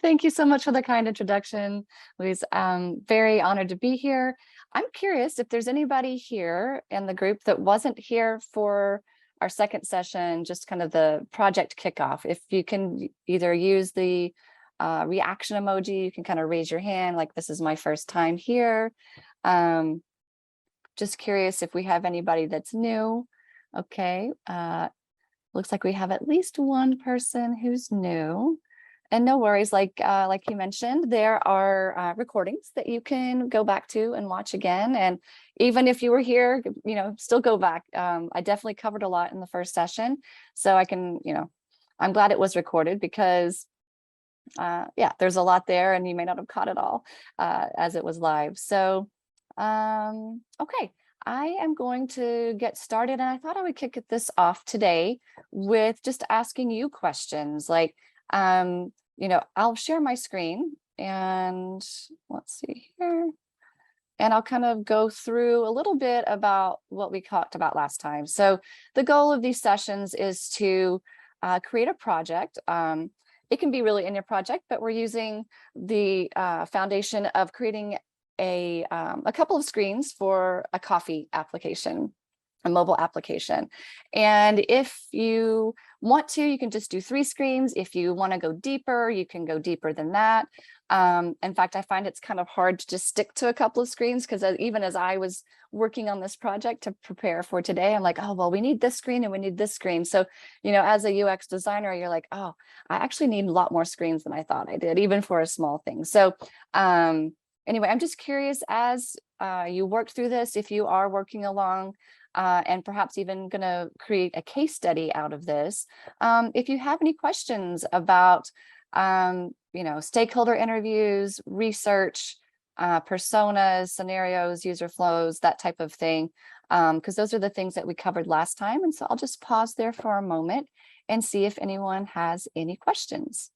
Thank you so much for the kind introduction, Louise. Very honored to be here. I'm curious if there's anybody here in the group that wasn't here for our second session, just kind of the project kickoff. If you can either use the reaction emoji, you can kind of raise your hand like this is my first time here. Just curious if we have anybody that's new. Okay, looks like we have at least one person who's new. And no worries, like you mentioned, there are recordings that you can go back to and watch again. And even if you were here, still go back. I definitely covered a lot in the first session. So I can, I'm glad it was recorded because yeah, there's a lot there and you may not have caught it all as it was live. So, okay. I am going to get started, and I thought I would kick this off today with just asking you questions like, I'll share my screen and let's see here. And I'll kind of go through a little bit about what we talked about last time. So the goal of these sessions is to create a project. It can be really in your project, but we're using the foundation of creating a couple of screens for a coffee application, a mobile application. And if you want to, you can just do 3 screens. If you want to go deeper, you can go deeper than that. In fact, I find it's kind of hard to just stick to a couple of screens because even as I was working on this project to prepare for today, I'm like, oh, well, we need this screen and we need this screen. So, as a UX designer, you're like, oh, I actually need a lot more screens than I thought I did, even for a small thing. So anyway, I'm just curious as you work through this, if you are working along and perhaps even going to create a case study out of this. If you have any questions about, stakeholder interviews, research, personas, scenarios, user flows, that type of thing, because those are the things that we covered last time. And so I'll just pause there for a moment and see if anyone has any questions.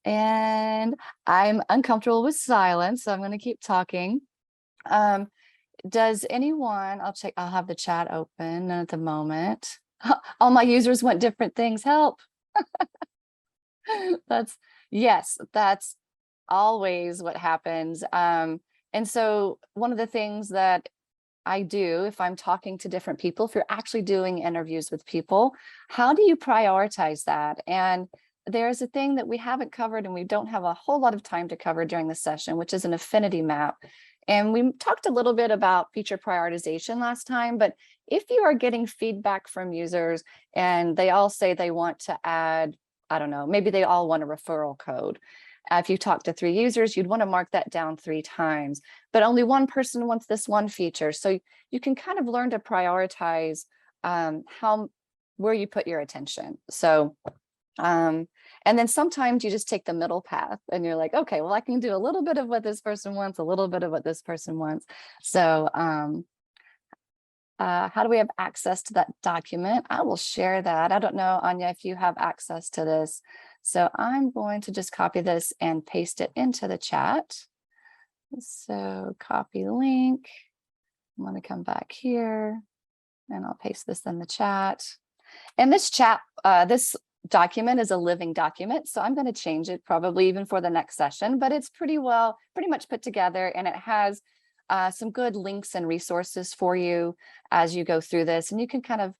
And I'm uncomfortable with silence, so I'm going to keep talking. Does anyone, I'll have the chat open at the moment. All my users want different things. Help. Yes, that's always what happens. And so one of the things that I do if I'm talking to different people, if you're actually doing interviews with people, how do you prioritize that? And there's a thing that we haven't covered and we don't have a whole lot of time to cover during the session, which is an affinity map. And we talked a little bit about feature prioritization last time, but if you are getting feedback from users and they all say they want to add, I don't know, maybe they all want a referral code. If you talk to 3 users, you'd want to mark that down 3 times, but only one person wants this one feature. So you can kind of learn to prioritize where you put your attention. So, and then sometimes you just take the middle path and you're like, okay, well, I can do a little bit of what this person wants, a little bit of what this person wants. So, how do we have access to that document? I will share that. I don't know, Anya, if you have access to this. So I'm going to just copy this and paste it into the chat. So copy link. I'm going to come back here and I'll paste this in the chat. And this this document is a living document. So I'm going to change it probably even for the next session, but it's pretty much put together, and it has some good links and resources for you as you go through this, and you can kind of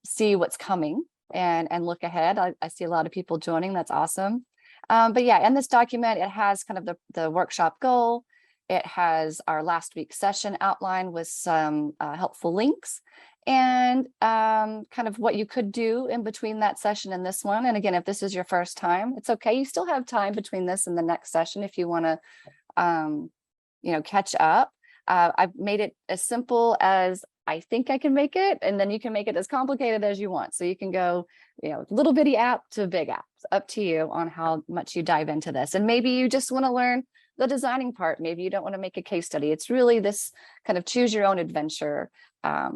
see what's coming and look ahead. I see a lot of people joining. That's awesome. But yeah, in this document, it has kind of the workshop goal. It has our last week's session outlined with some helpful links and kind of what you could do in between that session and this one. And again, if this is your first time, it's okay. You still have time between this and the next session if you want to, catch up. I've made it as simple as I think I can make it, and then you can make it as complicated as you want. So you can go, little bitty app to big app. It's up to you on how much you dive into this. And maybe you just want to learn the designing part. Maybe you don't want to make a case study. It's really this kind of choose your own adventure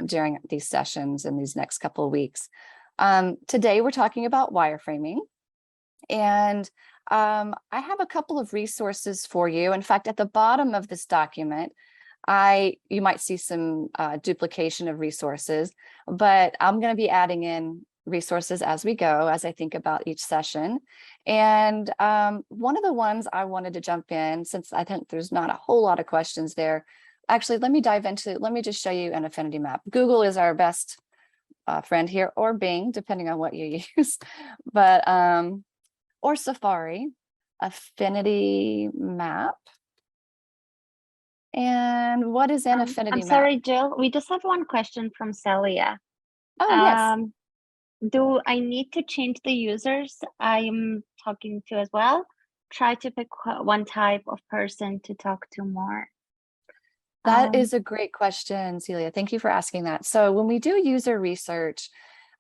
during these sessions in these next couple of weeks. Today, we're talking about wireframing. And I have a couple of resources for you. In fact, at the bottom of this document, you might see some duplication of resources, but I'm going to be adding in resources as we go, as I think about each session. And one of the ones I wanted to jump in, since I think there's not a whole lot of questions there, actually, let me just show you an affinity map. Google is our best friend here, or Bing, depending on what you use, but or Safari, affinity map. And what is an affinity I'm map? sorry, Jill, we just have one question from Celia. Oh, yes. Do I need to change the users I'm talking to as well? Try to pick one type of person to talk to more. That is a great question, Celia. Thank you for asking that. So when we do user research,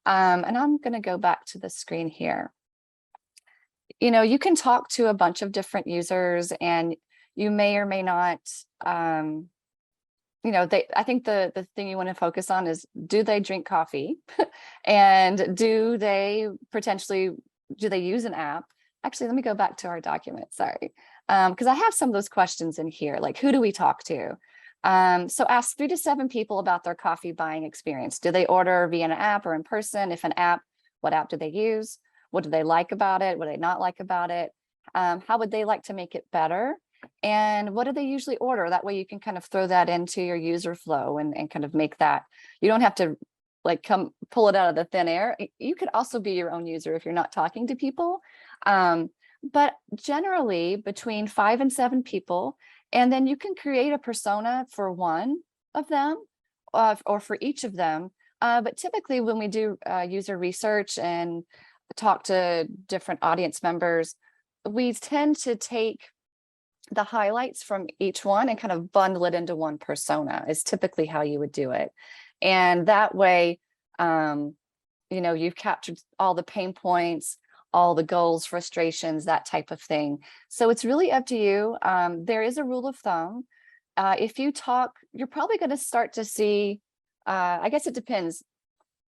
and I'm going to go back to the screen here. You know, you can talk to a bunch of different users, and you may or may not, you know, I think the thing you want to focus on is, do they drink coffee? And do they use an app? Actually, let me go back to our document, sorry. Because I have some of those questions in here, like who do we talk to? So ask 3 to 7 people about their coffee buying experience. Do they order via an app or in person? If an app, what app do they use? What do they like about it? What do they not like about it? How would they like to make it better? And what do they usually order? That way you can kind of throw that into your user flow and kind of make that, you don't have to like pull it out of the thin air. You could also be your own user if you're not talking to people. But generally between 5 and 7 people, and then you can create a persona for one of them or for each of them. But typically when we do user research and talk to different audience members, we tend to take the highlights from each one and kind of bundle it into one persona is typically how you would do it. And that way, you know, you've captured all the pain points, all the goals, frustrations, that type of thing. So it's really up to you. There is a rule of thumb. If you talk, you're probably going to start to see, I guess it depends.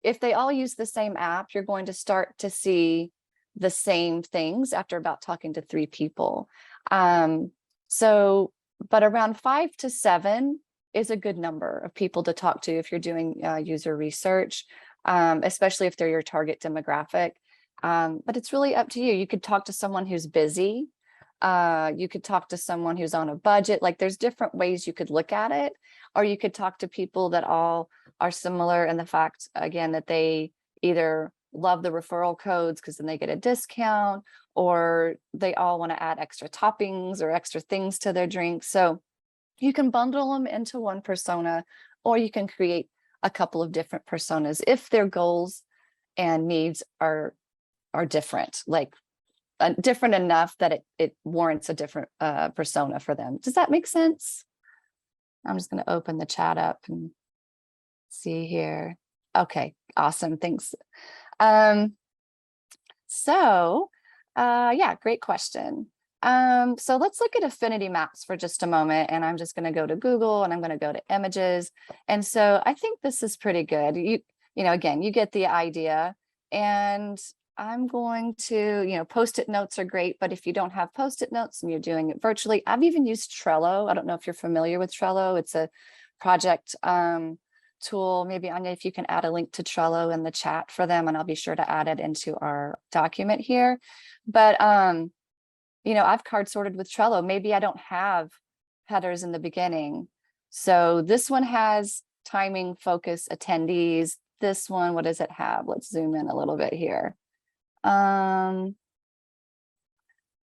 If they all use the same app, you're going to start to see the same things after about talking to 3 people. But around 5 to 7 is a good number of people to talk to if you're doing user research, especially if they're your target demographic. But it's really up to you. You could talk to someone who's busy. You could talk to someone who's on a budget. Like there's different ways you could look at it, or you could talk to people that all are similar in the fact, again, that they either love the referral codes because then they get a discount, or they all want to add extra toppings or extra things to their drink. So you can bundle them into one persona, or you can create a couple of different personas if their goals and needs are different, like different enough that it warrants a different persona for them. Does that make sense? I'm just going to open the chat up and see here. Okay, awesome. Thanks. Yeah, great question. So let's look at affinity maps for just a moment, and I'm just going to go to Google and I'm going to go to images. And so I think this is pretty good. You know, again, you get the idea, and I'm going to, you know, Post-it notes are great, but if you don't have Post-it notes and you're doing it virtually, I've even used Trello. I don't know if you're familiar with Trello. It's a project tool. Maybe Anya, if you can add a link to Trello in the chat for them, and I'll be sure to add it into our document here. But you know, I've card sorted with Trello. Maybe I don't have headers in the beginning. So this one has timing, focus, attendees. This one, what does it have? Let's zoom in a little bit here.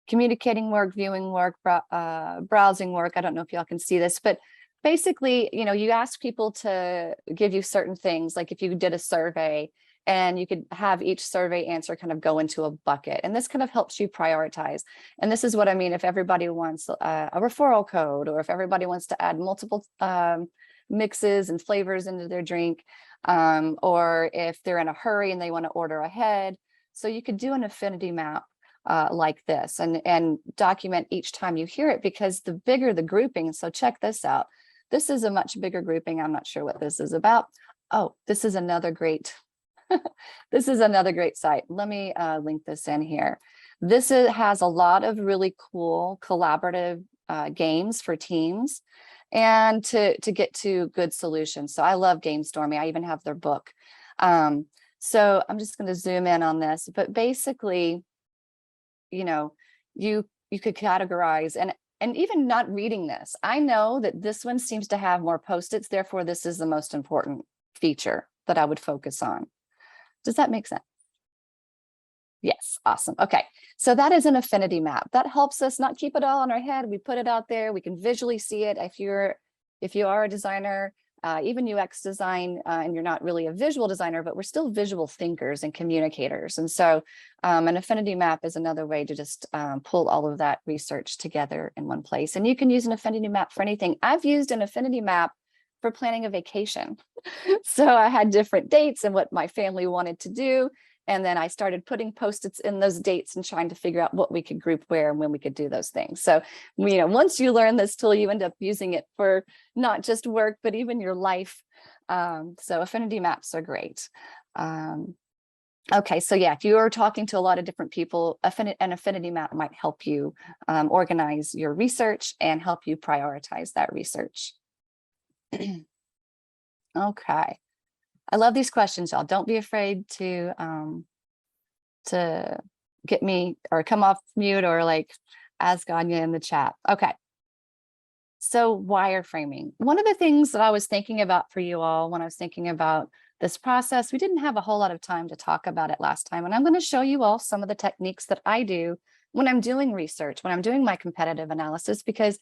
Communicating work, viewing work, browsing work. I don't know if y'all can see this, but basically, you know, you ask people to give you certain things, like if you did a survey, and you could have each survey answer kind of go into a bucket. And this kind of helps you prioritize. And this is what I mean, if everybody wants a referral code, or if everybody wants to add multiple mixes and flavors into their drink, or if they're in a hurry and they want to order ahead. So you could do an affinity map like this and document each time you hear it, because the bigger the grouping. So check this out. This is a much bigger grouping. I'm not sure what this is about. Oh, this is another great this is another great site. Let me link this in here. This has a lot of really cool collaborative games for teams. and to get to good solutions. So I love game storming. I even have their book. So I'm just going to zoom in on this, but basically, you know, you could categorize, and even not reading this, I know that this one seems to have more post-its, therefore this is the most important feature that I would focus on. Does that make sense? Yes, awesome. Okay, so that is an affinity map. That helps us not keep it all in our head. We put it out there, we can visually see it. If you are a designer, even UX design, and you're not really a visual designer, but we're still visual thinkers and communicators. And so an affinity map is another way to just pull all of that research together in one place. And you can use an affinity map for anything. I've used an affinity map for planning a vacation. So I had different dates and what my family wanted to do. And then I started putting post-its in those dates and trying to figure out what we could group where and when we could do those things. So, once you learn this tool, you end up using it for not just work, but even your life. So affinity maps are great. Okay, so yeah, if you are talking to a lot of different people, an affinity map might help you organize your research and help you prioritize that research. Okay. I love these questions, y'all. Don't be afraid to get me or come off mute or like ask Anya in the chat. Okay. So wireframing. One of the things that I was thinking about for you all when I was thinking about this process, we didn't have a whole lot of time to talk about it last time. And I'm going to show you all some of the techniques that I do when I'm doing research, when I'm doing my competitive analysis, because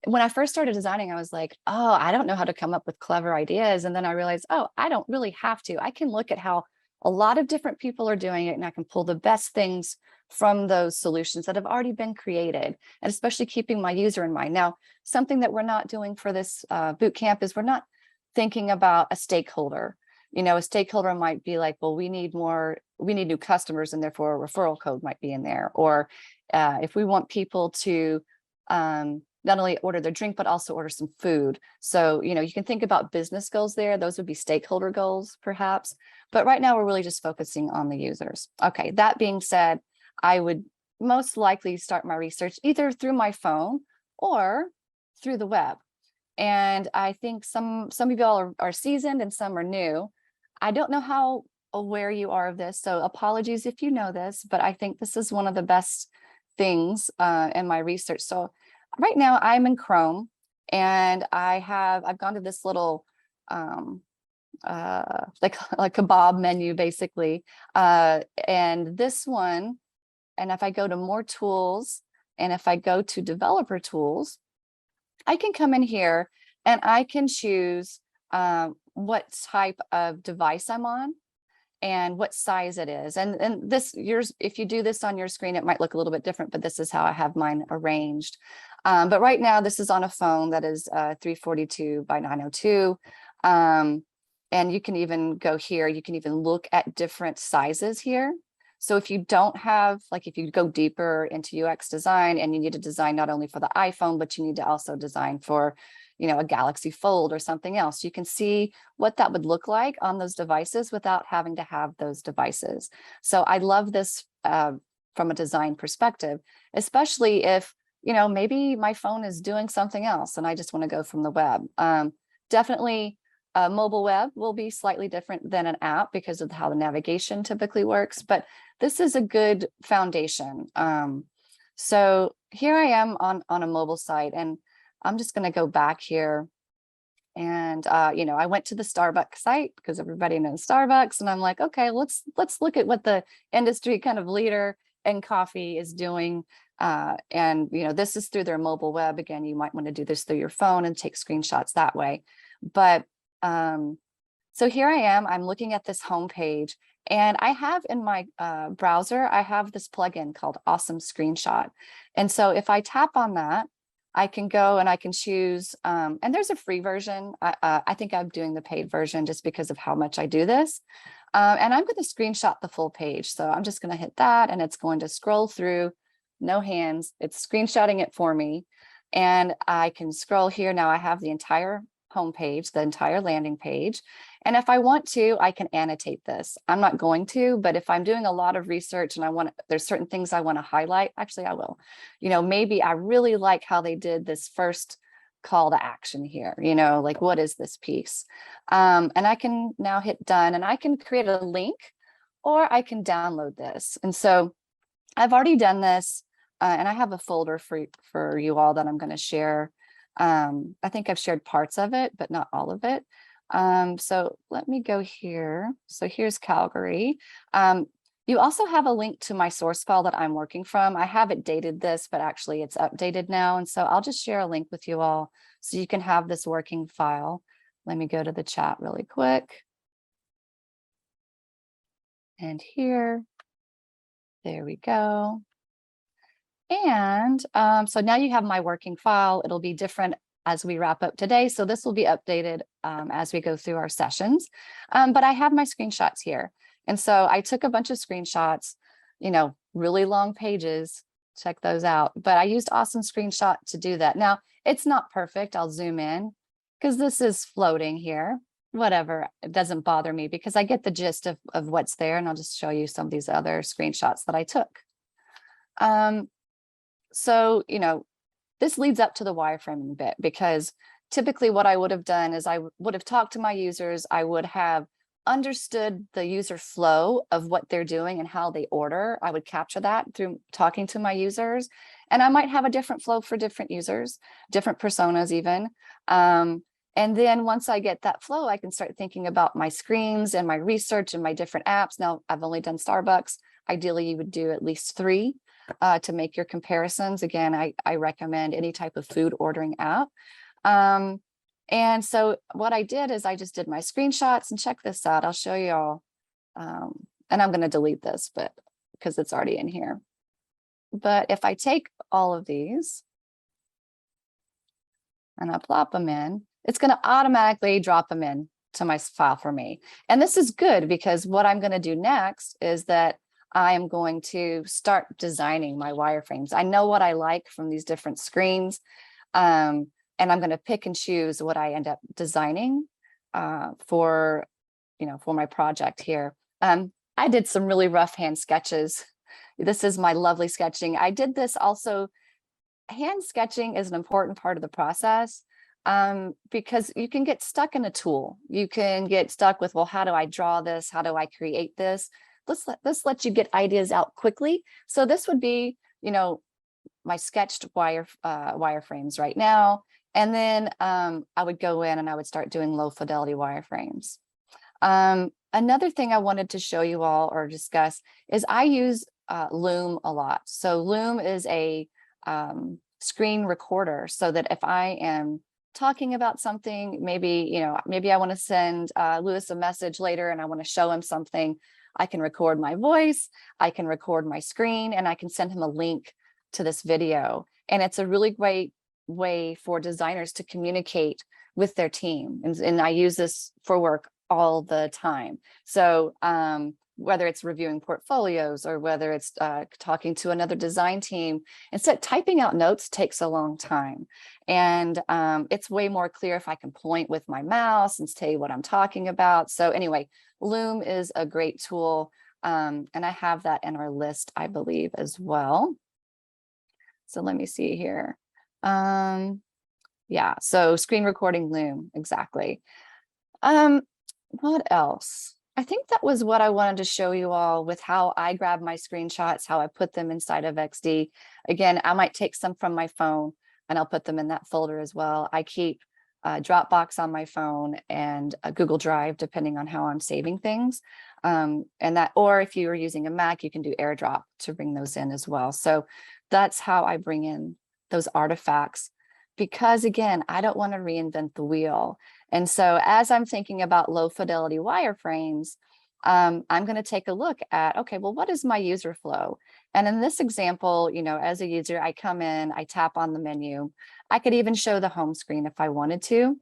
when I first started designing, I was like, oh, I don't know how to come up with clever ideas. And then I realized, oh, I don't really have to. I can look at how a lot of different people are doing it, and I can pull the best things from those solutions that have already been created, and especially keeping my user in mind. Now, something that we're not doing for this boot camp is we're not thinking about a stakeholder. A stakeholder might be like, well, we need new customers, and therefore a referral code might be in there. Or if we want people to not only order their drink, but also order some food. So, you can think about business goals there. Those would be stakeholder goals, perhaps. But right now, we're really just focusing on the users. Okay, that being said, I would most likely start my research either through my phone or through the web. And I think some of y'all are seasoned and some are new. I don't know how aware you are of this, so apologies if you know this, but I think this is one of the best things in my research. So right now I'm in Chrome, and I've gone to this little like a kebab menu basically, and this one, and if I go to more tools, and if I go to developer tools, I can come in here and I can choose what type of device I'm on and what size it is. And if you do this on your screen, it might look a little bit different, but this is how I have mine arranged. But right now, this is on a phone that is 342 by 902. And you can even go here, you can even look at different sizes here. So if you don't have, like if you go deeper into UX design and you need to design not only for the iPhone, but you need to also design for, a Galaxy Fold or something else, you can see what that would look like on those devices without having to have those devices. So I love this from a design perspective, especially if, maybe my phone is doing something else and I just want to go from the web. Definitely mobile web will be slightly different than an app because of how the navigation typically works, but this is a good foundation. So here I am on a mobile site, and I'm just going to go back here. And I went to the Starbucks site because everybody knows Starbucks, and I'm like, okay, let's look at what the industry kind of leader in coffee is doing. And this is through their mobile web. Again, you might want to do this through your phone and take screenshots that way. But so here I am, I'm looking at this homepage, and I have in my browser, I have this plugin called Awesome Screenshot. And so if I tap on that, I can go and I can choose, and there's a free version. I think I'm doing the paid version just because of how much I do this. And I'm going to screenshot the full page. So I'm just going to hit that, and it's going to scroll through, no hands. It's screenshotting it for me. And I can scroll here. Now I have the entire homepage, the entire landing page. And if I want to, I can annotate this. I'm not going to, but if I'm doing a lot of research and there's certain things I want to highlight, actually I will. Maybe I really like how they did this first call to action here, like what is this piece? And I can now hit done, and I can create a link or I can download this. And so I've already done this, and I have a folder for you all that I'm going to share. I think I've shared parts of it, but not all of it. So let me go here. So here's Calgary. You also have a link to my source file that I'm working from. I haven't dated this, but actually it's updated now. And so I'll just share a link with you all so you can have this working file. Let me go to the chat really quick. And here, there we go. And so now you have my working file. It'll be different as we wrap up today. So this will be updated as we go through our sessions. But I have my screenshots here. And so I took a bunch of screenshots, really long pages, check those out. But I used Awesome Screenshot to do that. Now, it's not perfect. I'll zoom in because this is floating here. Whatever, it doesn't bother me because I get the gist of what's there. And I'll just show you some of these other screenshots that I took. So, this leads up to the wireframing bit, because typically what I would have done is I would have talked to my users. I would have understood the user flow of what they're doing and how they order. I would capture that through talking to my users. And I might have a different flow for different users, different personas even. And then once I get that flow, I can start thinking about my screens and my research and my different apps. Now, I've only done Starbucks. Ideally, you would do at least 3 to make your comparisons. Again, I recommend any type of food ordering app. And so what I did is I just did my screenshots, and check this out. I'll show you all. And I'm going to delete this, but because it's already in here. But if I take all of these and I plop them in, it's going to automatically drop them in to my file for me. And this is good because what I'm going to do next is that I am going to start designing my wireframes. I know what I like from these different screens. And I'm going to pick and choose what I end up designing for my project here. I did some really rough hand sketches. This is my lovely sketching. I did this also. Hand sketching is an important part of the process because you can get stuck in a tool. You can get stuck with, well, how do I draw this? How do I create this? Let's let you get ideas out quickly. So this would be, my sketched wireframes right now. And then I would go in and I would start doing low fidelity wireframes. Another thing I wanted to show you all or discuss is I use Loom a lot. So Loom is a screen recorder, so that if I am talking about something, maybe I want to send Lewis a message later and I want to show him something, I can record my voice, I can record my screen, and I can send him a link to this video. And it's a really great way for designers to communicate with their team. And I use this for work all the time. So whether it's reviewing portfolios or whether it's talking to another design team, instead typing out notes takes a long time. And it's way more clear if I can point with my mouse and tell you what I'm talking about. So anyway, Loom is a great tool. And I have that in our list, I believe, as well. So let me see here. Yeah, so screen recording Loom, exactly. What else? I think that was what I wanted to show you all with how I grab my screenshots, how I put them inside of XD. Again, I might take some from my phone and I'll put them in that folder as well. I keep Dropbox on my phone and a Google Drive, depending on how I'm saving things. Or if you are using a Mac, you can do AirDrop to bring those in as well. So that's how I bring in those artifacts, because again, I don't want to reinvent the wheel. And so as I'm thinking about low fidelity wireframes, I'm going to take a look at, okay, well, what is my user flow? And in this example, as a user, I come in, I tap on the menu. I could even show the home screen if I wanted to,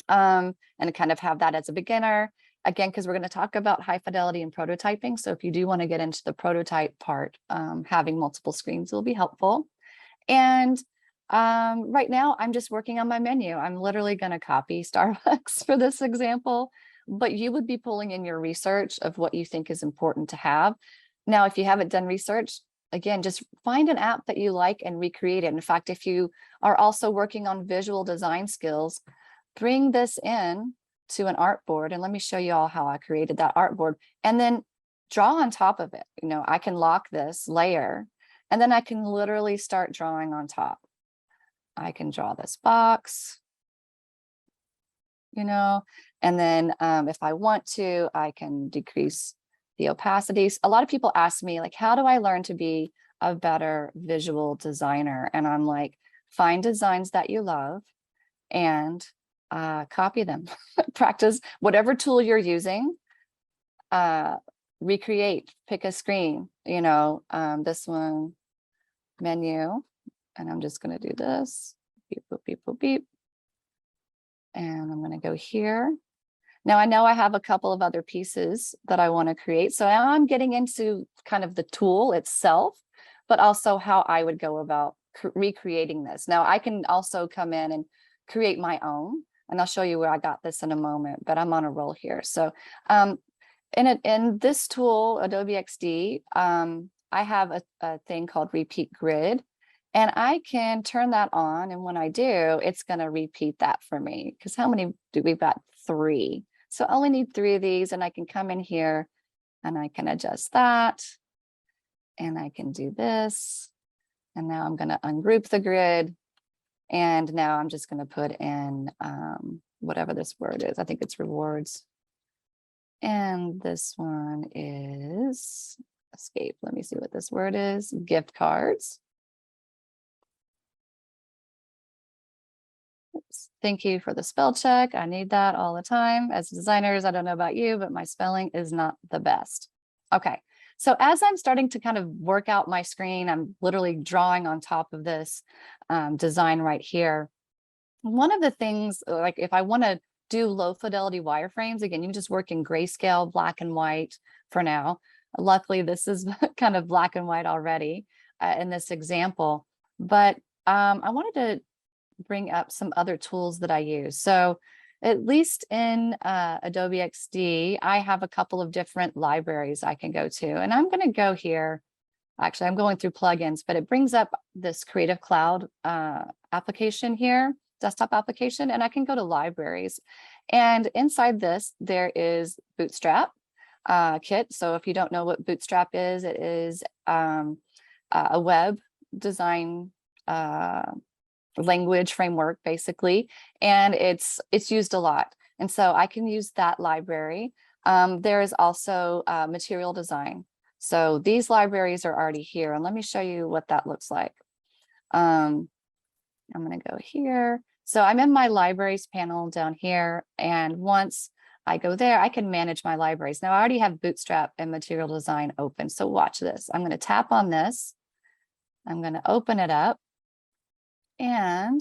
and kind of have that as a beginner. Again, because we're going to talk about high fidelity and prototyping. So if you do want to get into the prototype part, having multiple screens will be helpful. And Right now, I'm just working on my menu. I'm literally going to copy Starbucks for this example, but you would be pulling in your research of what you think is important to have. Now, if you haven't done research, again, just find an app that you like and recreate it. In fact, if you are also working on visual design skills, bring this in to an artboard, and let me show you all how I created that artboard, and then draw on top of it. You know, I can lock this layer, and then I can literally start drawing on top. I can draw this box, you know, and then if I want to, I can decrease the opacities. A lot of people ask me, like, how do I learn to be a better visual designer? And I'm like, find designs that you love and copy them. Practice whatever tool you're using. Recreate, pick a screen, you know, this one, menu. And I'm just going to do this, beep, boop, beep, boop, beep. And I'm going to go here. Now I know I have a couple of other pieces that I want to create. So now I'm getting into kind of the tool itself, but also how I would go about recreating this. Now I can also come in and create my own, and I'll show you where I got this in a moment, but I'm on a roll here. So in this tool, Adobe XD, I have a thing called Repeat Grid, and I can turn that on. And when I do, it's going to repeat that for me. Because how many do we've got? 3. So I only need 3 of these, and I can come in here and I can adjust that. And I can do this. And now I'm going to ungroup the grid. And now I'm just going to put in whatever this word is. I think it's rewards. And this one is escape. Let me see what this word is. Gift cards. Oops. Thank you for the spell check. I need that all the time. As designers, I don't know about you, but my spelling is not the best. Okay. So as I'm starting to kind of work out my screen, I'm literally drawing on top of this design right here. One of the things, like if I want to do low fidelity wireframes, again, you can just work in grayscale, black and white for now. Luckily, this is kind of black and white already in this example, but I wanted to bring up some other tools that I use. So at least in Adobe XD, I have a couple of different libraries I can go to, and I'm going to go here. Actually, I'm going through plugins, but it brings up this Creative Cloud application here, desktop application, and I can go to libraries. And inside this, there is Bootstrap kit. So if you don't know what Bootstrap is, it is a web design language framework, basically, and it's used a lot. And so I can use that library. There is also material design. So these libraries are already here, and let me show you what that looks like. I'm going to go here. So I'm in my libraries panel down here, and once I go there, I can manage my libraries. Now I already have Bootstrap and material design open. So watch this. I'm going to tap on this. I'm going to open it up. And,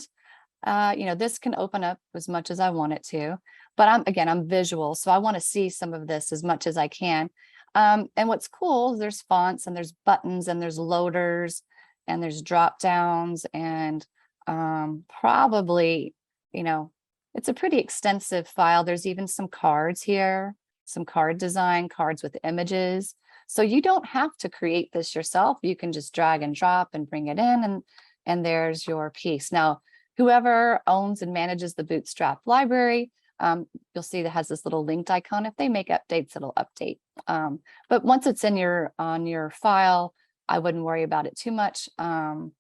you know, this can open up as much as I want it to, but I'm visual. So I want to see some of this as much as I can. And what's cool is there's fonts and there's buttons and there's loaders and there's drop downs and probably, you know, it's a pretty extensive file. There's even some cards here, some card design, cards with images. So you don't have to create this yourself. You can just drag and drop and bring it in, and there's your piece. Now, whoever owns and manages the Bootstrap library, you'll see that has this little linked icon. If they make updates, it'll update. But once it's in on your file, I wouldn't worry about it too much. And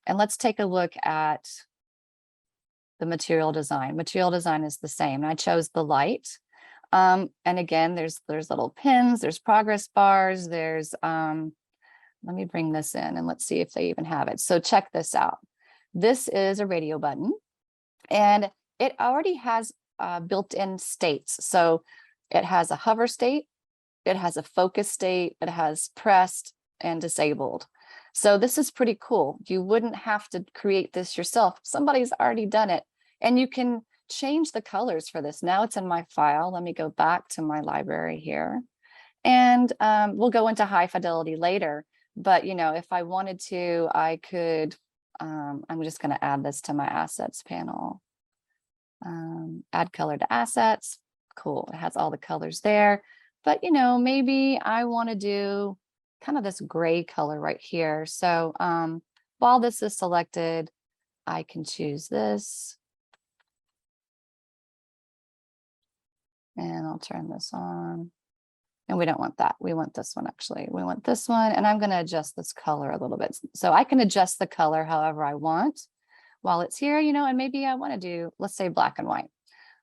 let's take a look at the material design. Material design is the same. I chose the light. And again, there's little pins, there's progress bars, there's let me bring this in and let's see if they even have it. So check this out. This is a radio button, and it already has built-in states. So it has a hover state, it has a focus state, it has pressed and disabled. So this is pretty cool. You wouldn't have to create this yourself. Somebody's already done it, and you can change the colors for this. Now it's in my file. Let me go back to my library here, and we'll go into high fidelity later. But, you know, if I wanted to, I could I'm just going to add this to my assets panel. Add color to assets. Cool. It has all the colors there. But, you know, maybe I want to do kind of this gray color right here. So while this is selected, I can choose this. And I'll turn this on. And we don't want that. We want this one, actually. We want this one. And I'm going to adjust this color a little bit. So I can adjust the color however I want while it's here, you know, and maybe I want to do, let's say, black and white.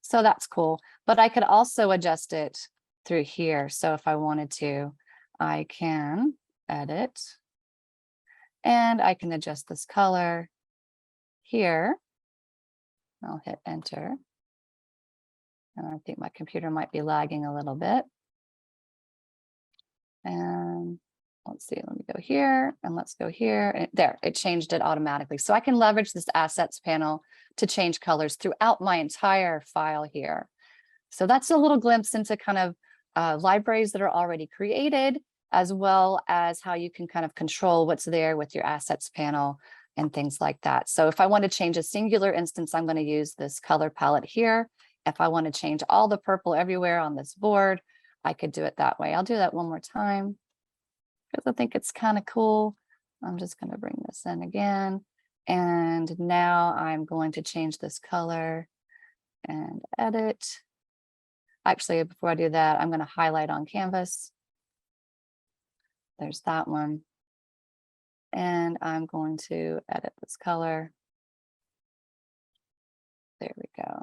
So that's cool. But I could also adjust it through here. So if I wanted to, I can edit and I can adjust this color here. I'll hit enter. And I think my computer might be lagging a little bit. And let's see, let me go here and let's go here. And there, it changed it automatically. So I can leverage this assets panel to change colors throughout my entire file here. So that's a little glimpse into kind of libraries that are already created, as well as how you can kind of control what's there with your assets panel and things like that. So if I want to change a singular instance, I'm going to use this color palette here. If I want to change all the purple everywhere on this board, I could do it that way. I'll do that one more time because I think it's kind of cool. I'm just going to bring this in again. And now I'm going to change this color and edit. Actually, before I do that, I'm going to highlight on canvas. There's that one. And I'm going to edit this color. There we go.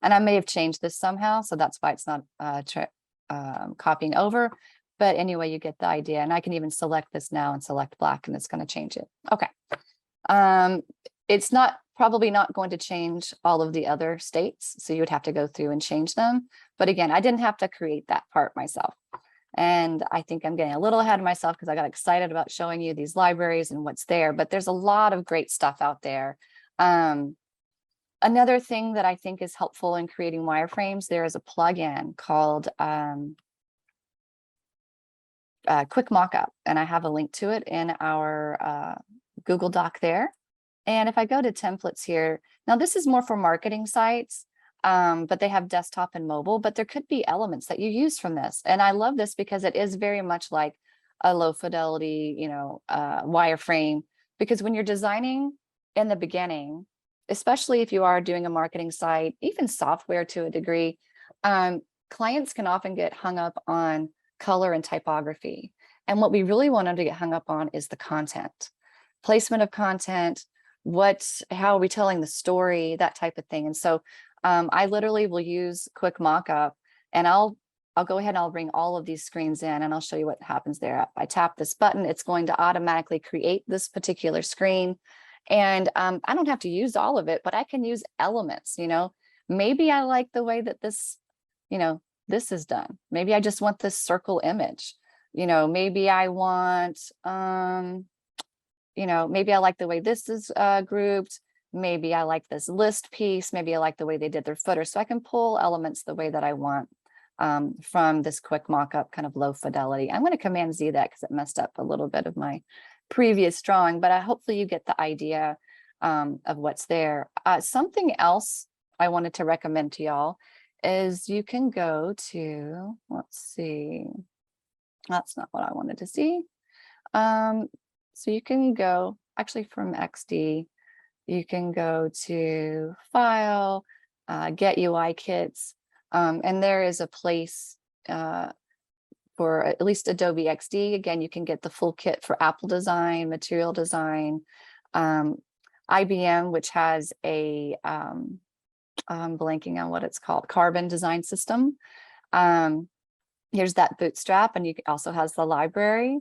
And I may have changed this somehow, so that's why it's not copying over. But anyway, you get the idea. And I can even select this now and select black, and it's going to change it. Okay. It's probably not going to change all of the other states, so you would have to go through and change them. But again, I didn't have to create that part myself. And I think I'm getting a little ahead of myself because I got excited about showing you these libraries and what's there. But there's a lot of great stuff out there. Another thing that I think is helpful in creating wireframes, there is a plugin called Quick Mockup, and I have a link to it in our Google Doc there. And if I go to templates here, now this is more for marketing sites, but they have desktop and mobile, but there could be elements that you use from this. And I love this because it is very much like a low fidelity, you know, wireframe, because when you're designing in the beginning, especially if you are doing a marketing site, even software to a degree, clients can often get hung up on color and typography. And what we really want them to get hung up on is the content, placement of content, how are we telling the story, that type of thing. And so I literally will use Quick Mockup, and I'll go ahead and I'll bring all of these screens in, and I'll show you what happens there. If I tap this button, it's going to automatically create this particular screen. And I don't have to use all of it, but I can use elements, you know. Maybe I like the way that this, you know, this is done. Maybe I just want this circle image, you know, maybe I want, you know, maybe I like the way this is grouped. Maybe I like this list piece. Maybe I like the way they did their footer. So I can pull elements the way that I want from this Quick Mockup kind of low fidelity. I'm going to Command Z that because it messed up a little bit of my previous drawing, but hopefully you get the idea of what's there. Something else I wanted to recommend to y'all is you can go to, let's see, that's not what I wanted to see. So you can go actually from XD, you can go to File, Get UI Kits, and there is a place for at least Adobe XD. Again, you can get the full kit for Apple design, material design, IBM, which has a, I'm blanking on what it's called, Carbon design system. Here's that bootstrap, and you also has the library.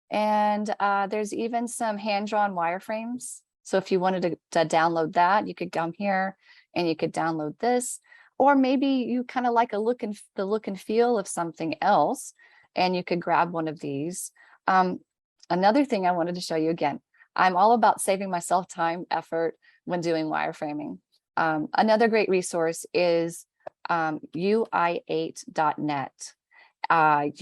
And there's even some hand-drawn wireframes. So if you wanted to download that, you could come here and you could download this. Or maybe you kind of like the look and feel of something else, and you could grab one of these. Another thing I wanted to show you again, I'm all about saving myself time, effort when doing wireframing. Another great resource is UI8.net.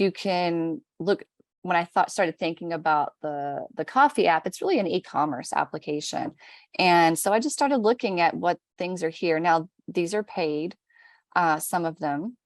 You can look, when I started thinking about the coffee app, it's really an e-commerce application. And so I just started looking at what things are here. Now, these are paid, some of them.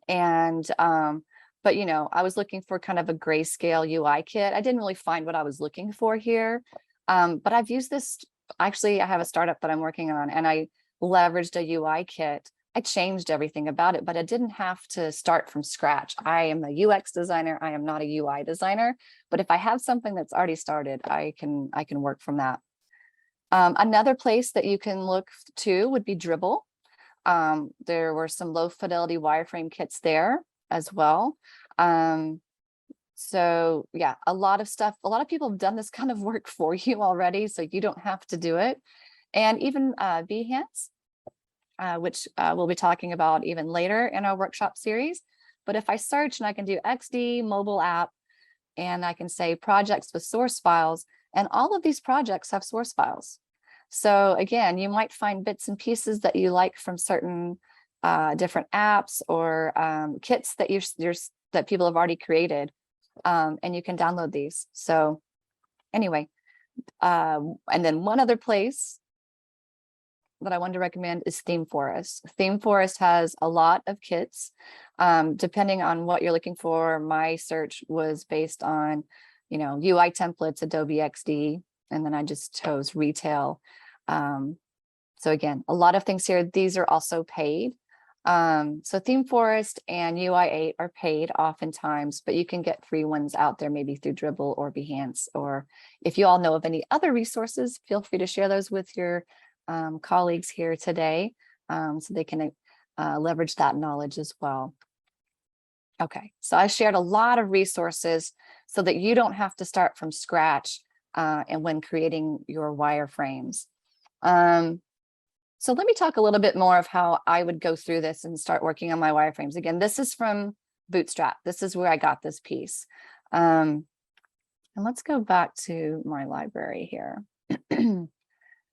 And but I was looking for kind of a grayscale UI kit. I didn't really find what I was looking for here. But I've used this. Actually, I have a startup that I'm working on, and I leveraged a UI kit. I changed everything about it, but I didn't have to start from scratch. I am a UX designer. I am not a UI designer. But if I have something that's already started, I can work from that. Another place that you can look to would be Dribbble. There were some low fidelity wireframe kits there as well. So yeah, a lot of stuff, a lot of people have done this kind of work for you already, so you don't have to do it. And even Behance, which we'll be talking about even later in our workshop series. But if I search and I can do XD mobile app, and I can say projects with source files, and all of these projects have source files. So again, you might find bits and pieces that you like from certain different apps or kits that that people have already created, and you can download these. So anyway, and then one other place that I wanted to recommend is ThemeForest. ThemeForest has a lot of kits, depending on what you're looking for. My search was based on, UI templates, Adobe XD, and then I just chose retail. So again, a lot of things here. These are also paid. So ThemeForest and UI8 are paid oftentimes, but you can get free ones out there, maybe through Dribbble or Behance. Or if you all know of any other resources, feel free to share those with your colleagues here today, so they can leverage that knowledge as well. Okay, so I shared a lot of resources so that you don't have to start from scratch and when creating your wireframes. So let me talk a little bit more of how I would go through this and start working on my wireframes. Again, this is from Bootstrap. This is where I got this piece. And let's go back to my library here.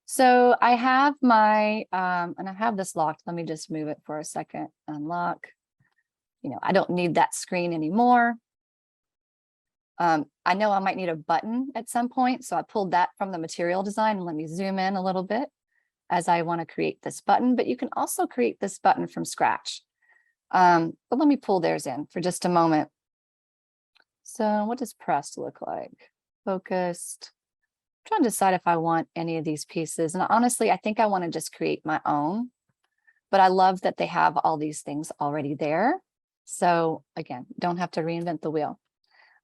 So I have my, and I have this locked. Let me just move it for a second, unlock. I don't need that screen anymore. I know I might need a button at some point, so I pulled that from the material design. Let me zoom in a little bit as I want to create this button, but you can also create this button from scratch. But let me pull theirs in for just a moment. So what does pressed look like? Focused. I'm trying to decide if I want any of these pieces. And honestly, I think I want to just create my own, but I love that they have all these things already there. So again, don't have to reinvent the wheel.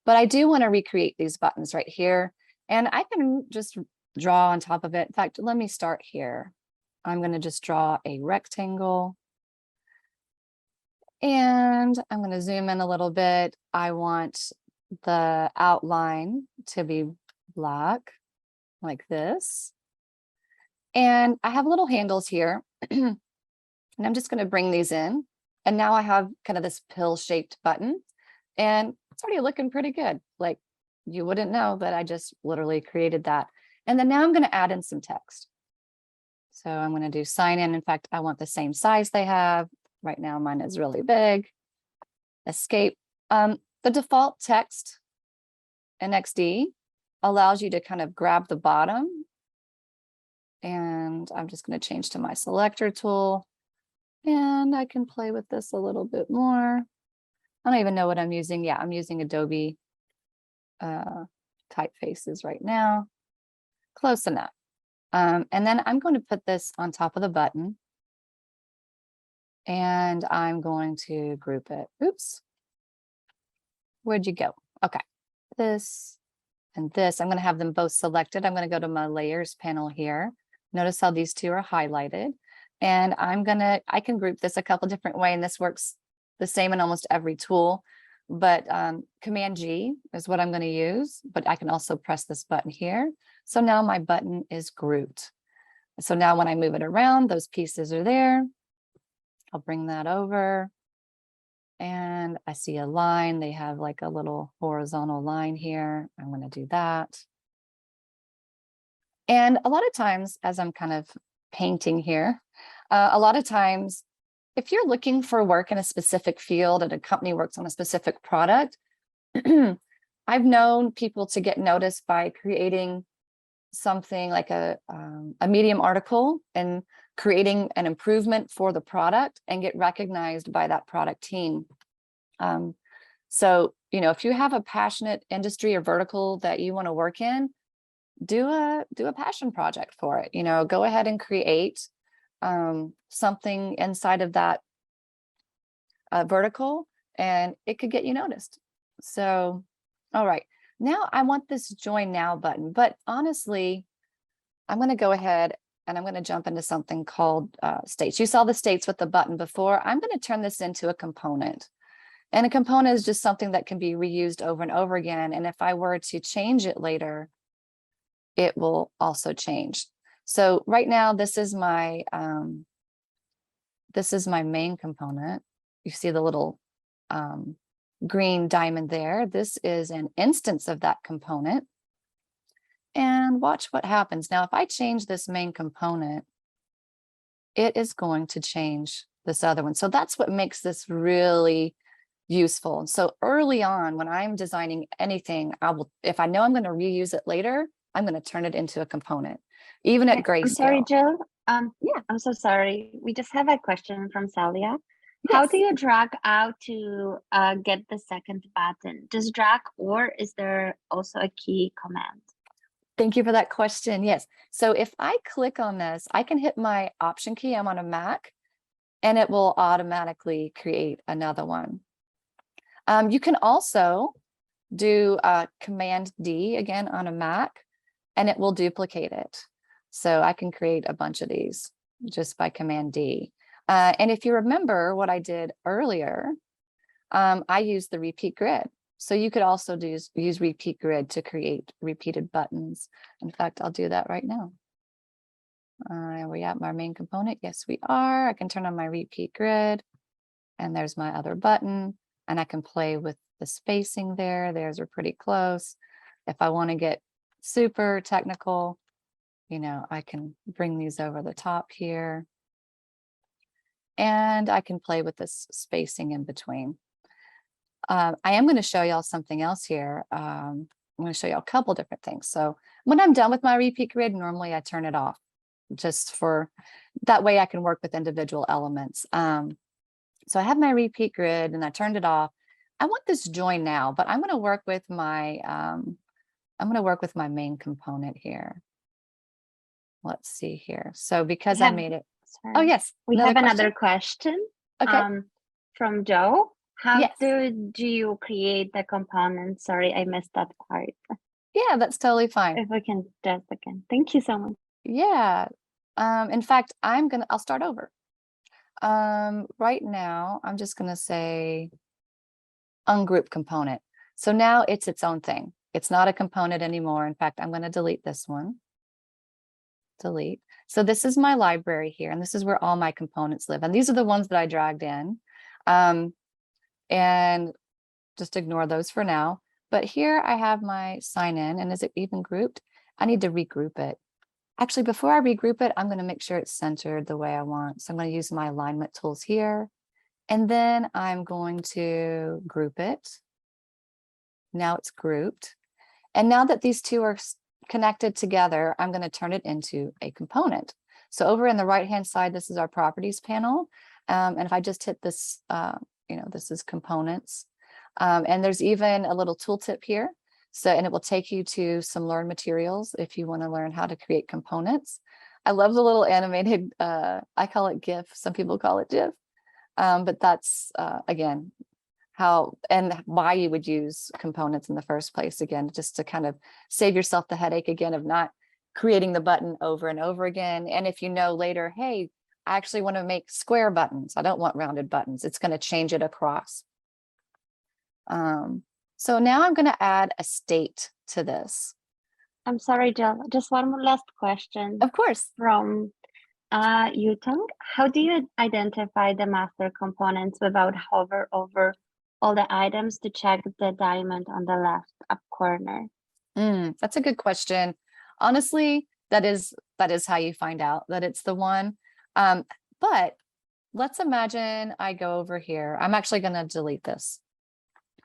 But I do want to recreate these buttons right here, and I can just draw on top of it. In fact, let me start here. I'm going to just draw a rectangle, and I'm going to zoom in a little bit. I want the outline to be black like this. And I have little handles here, and I'm just going to bring these in. And now I have kind of this pill-shaped button, and it's already looking pretty good. Like, you wouldn't know that I just literally created that. And then now I'm going to add in some text. So I'm going to do sign in. In fact, I want the same size they have. Right now, mine is really big. Escape. The default text in XD allows you to kind of grab the bottom. And I'm just going to change to my selector tool. And I can play with this a little bit more. I don't even know what I'm using. Yeah, I'm using Adobe typefaces right now. Close enough. And then I'm going to put this on top of the button. And I'm going to group it. Oops. Where'd you go? Okay. This and this. I'm going to have them both selected. I'm going to go to my layers panel here. Notice how these two are highlighted. And I can group this a couple different ways, and this works the same in almost every tool. But Command G is what I'm going to use, but I can also press this button here. So now my button is grouped. So now when I move it around, those pieces are there. I'll bring that over. And I see a line. They have like a little horizontal line here. I'm going to do that. And a lot of times, as I'm kind of painting here, a lot of times, if you're looking for work in a specific field and a company works on a specific product, I've known people to get noticed by creating something like a Medium article and creating an improvement for the product and get recognized by that product team. So, you know, if you have a passionate industry or vertical that you want to work in, do a passion project for it. You know, go ahead and create something inside of that vertical, and it could get you noticed. So, all right, now I want this join now button, but honestly, I'm going to go ahead and I'm going to jump into something called states. You saw the states with the button before. I'm going to turn this into a component. And a component is just something that can be reused over and over again. And if I were to change it later, it will also change. So right now, this is my main component. You see the little green diamond there. This is an instance of that component. And watch what happens. Now, if I change this main component, it is going to change this other one. So that's what makes this really useful. So early on, when I'm designing anything, if I know I'm going to reuse it later, I'm going to turn it into a component, even at grayscale. I'm sorry, Jill. Yeah. I'm so sorry. We just have a question from Celia. How do you drag out to get the second button? Just drag, or is there also a key command? Thank you for that question. Yes. So if I click on this, I can hit my Option key. I'm on a Mac, and it will automatically create another one. You can also do Command D again on a Mac, and it will duplicate it. So I can create a bunch of these just by Command D. And if you remember what I did earlier, I used the repeat grid. So you could also use repeat grid to create repeated buttons. In fact, I'll do that right now. Are we at my main component? Yes, we are. I can turn on my repeat grid, and there's my other button, and I can play with the spacing there. Theirs are pretty close. If I want to get super technical, you know, I can bring these over the top here, and I can play with this spacing in between. I am going to show y'all something else here. I'm going to show y'all a couple different things. So when I'm done with my repeat grid, normally I turn it off just for that way I can work with individual elements. So I have my repeat grid and I turned it off. I want this join now, but I'm going to work with my main component here. Let's see here. So because I made it. Sorry. Oh, yes. We have another question. Okay. From Joe. How Yes. do you create the component? Sorry, I missed that part. Yeah, that's totally fine. If we can just again. Thank you so much. Yeah. In fact, I'll start over. Right now, I'm just gonna say ungroup component. So now it's its own thing. It's not a component anymore. In fact, I'm gonna delete this one. Delete. So this is my library here, and this is where all my components live. And these are the ones that I dragged in. And just ignore those for now. But here I have my sign in, and is it even grouped? I need to regroup it. Actually, before I regroup it, I'm going to make sure it's centered the way I want. So I'm going to use my alignment tools here, and then I'm going to group it. Now it's grouped. And now that these two are connected together, I'm going to turn it into a component. So over in the right-hand side, this is our properties panel. And if I just hit this, this is components. And there's even a little tooltip here. So, and it will take you to some Learn materials if you want to learn how to create components. I love the little animated, I call it GIF. Some people call it GIF. But that's, again, how and why you would use components in the first place. Again, just to kind of save yourself the headache again of not creating the button over and over again. And if you know later, hey, I actually want to make square buttons. I don't want rounded buttons. It's going to change it across. So now I'm going to add a state to this. I'm sorry, Jill. Just one more last question. Of course. From Yutong. How do you identify the master components without hover over all the items to check the diamond on the left up corner? That's a good question. Honestly, that is how you find out that it's the one. But let's imagine I go over here. I'm actually going to delete this.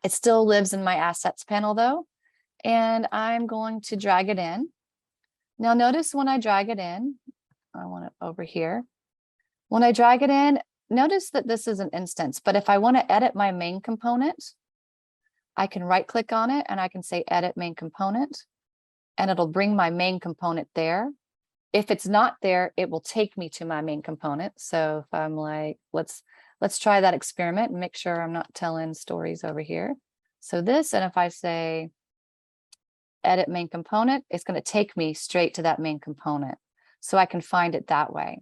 It still lives in my assets panel though. and I'm going to drag it in. Now notice when I drag it in, I want it over here. When I drag it in, notice that this is an instance, but if I want to edit my main component, I can right click on it and I can say edit main component, and it'll bring my main component there. If it's not there, it will take me to my main component. So if I'm like, let's try that experiment and make sure I'm not telling stories over here. So this, and if I say edit main component, it's going to take me straight to that main component. So I can find it that way.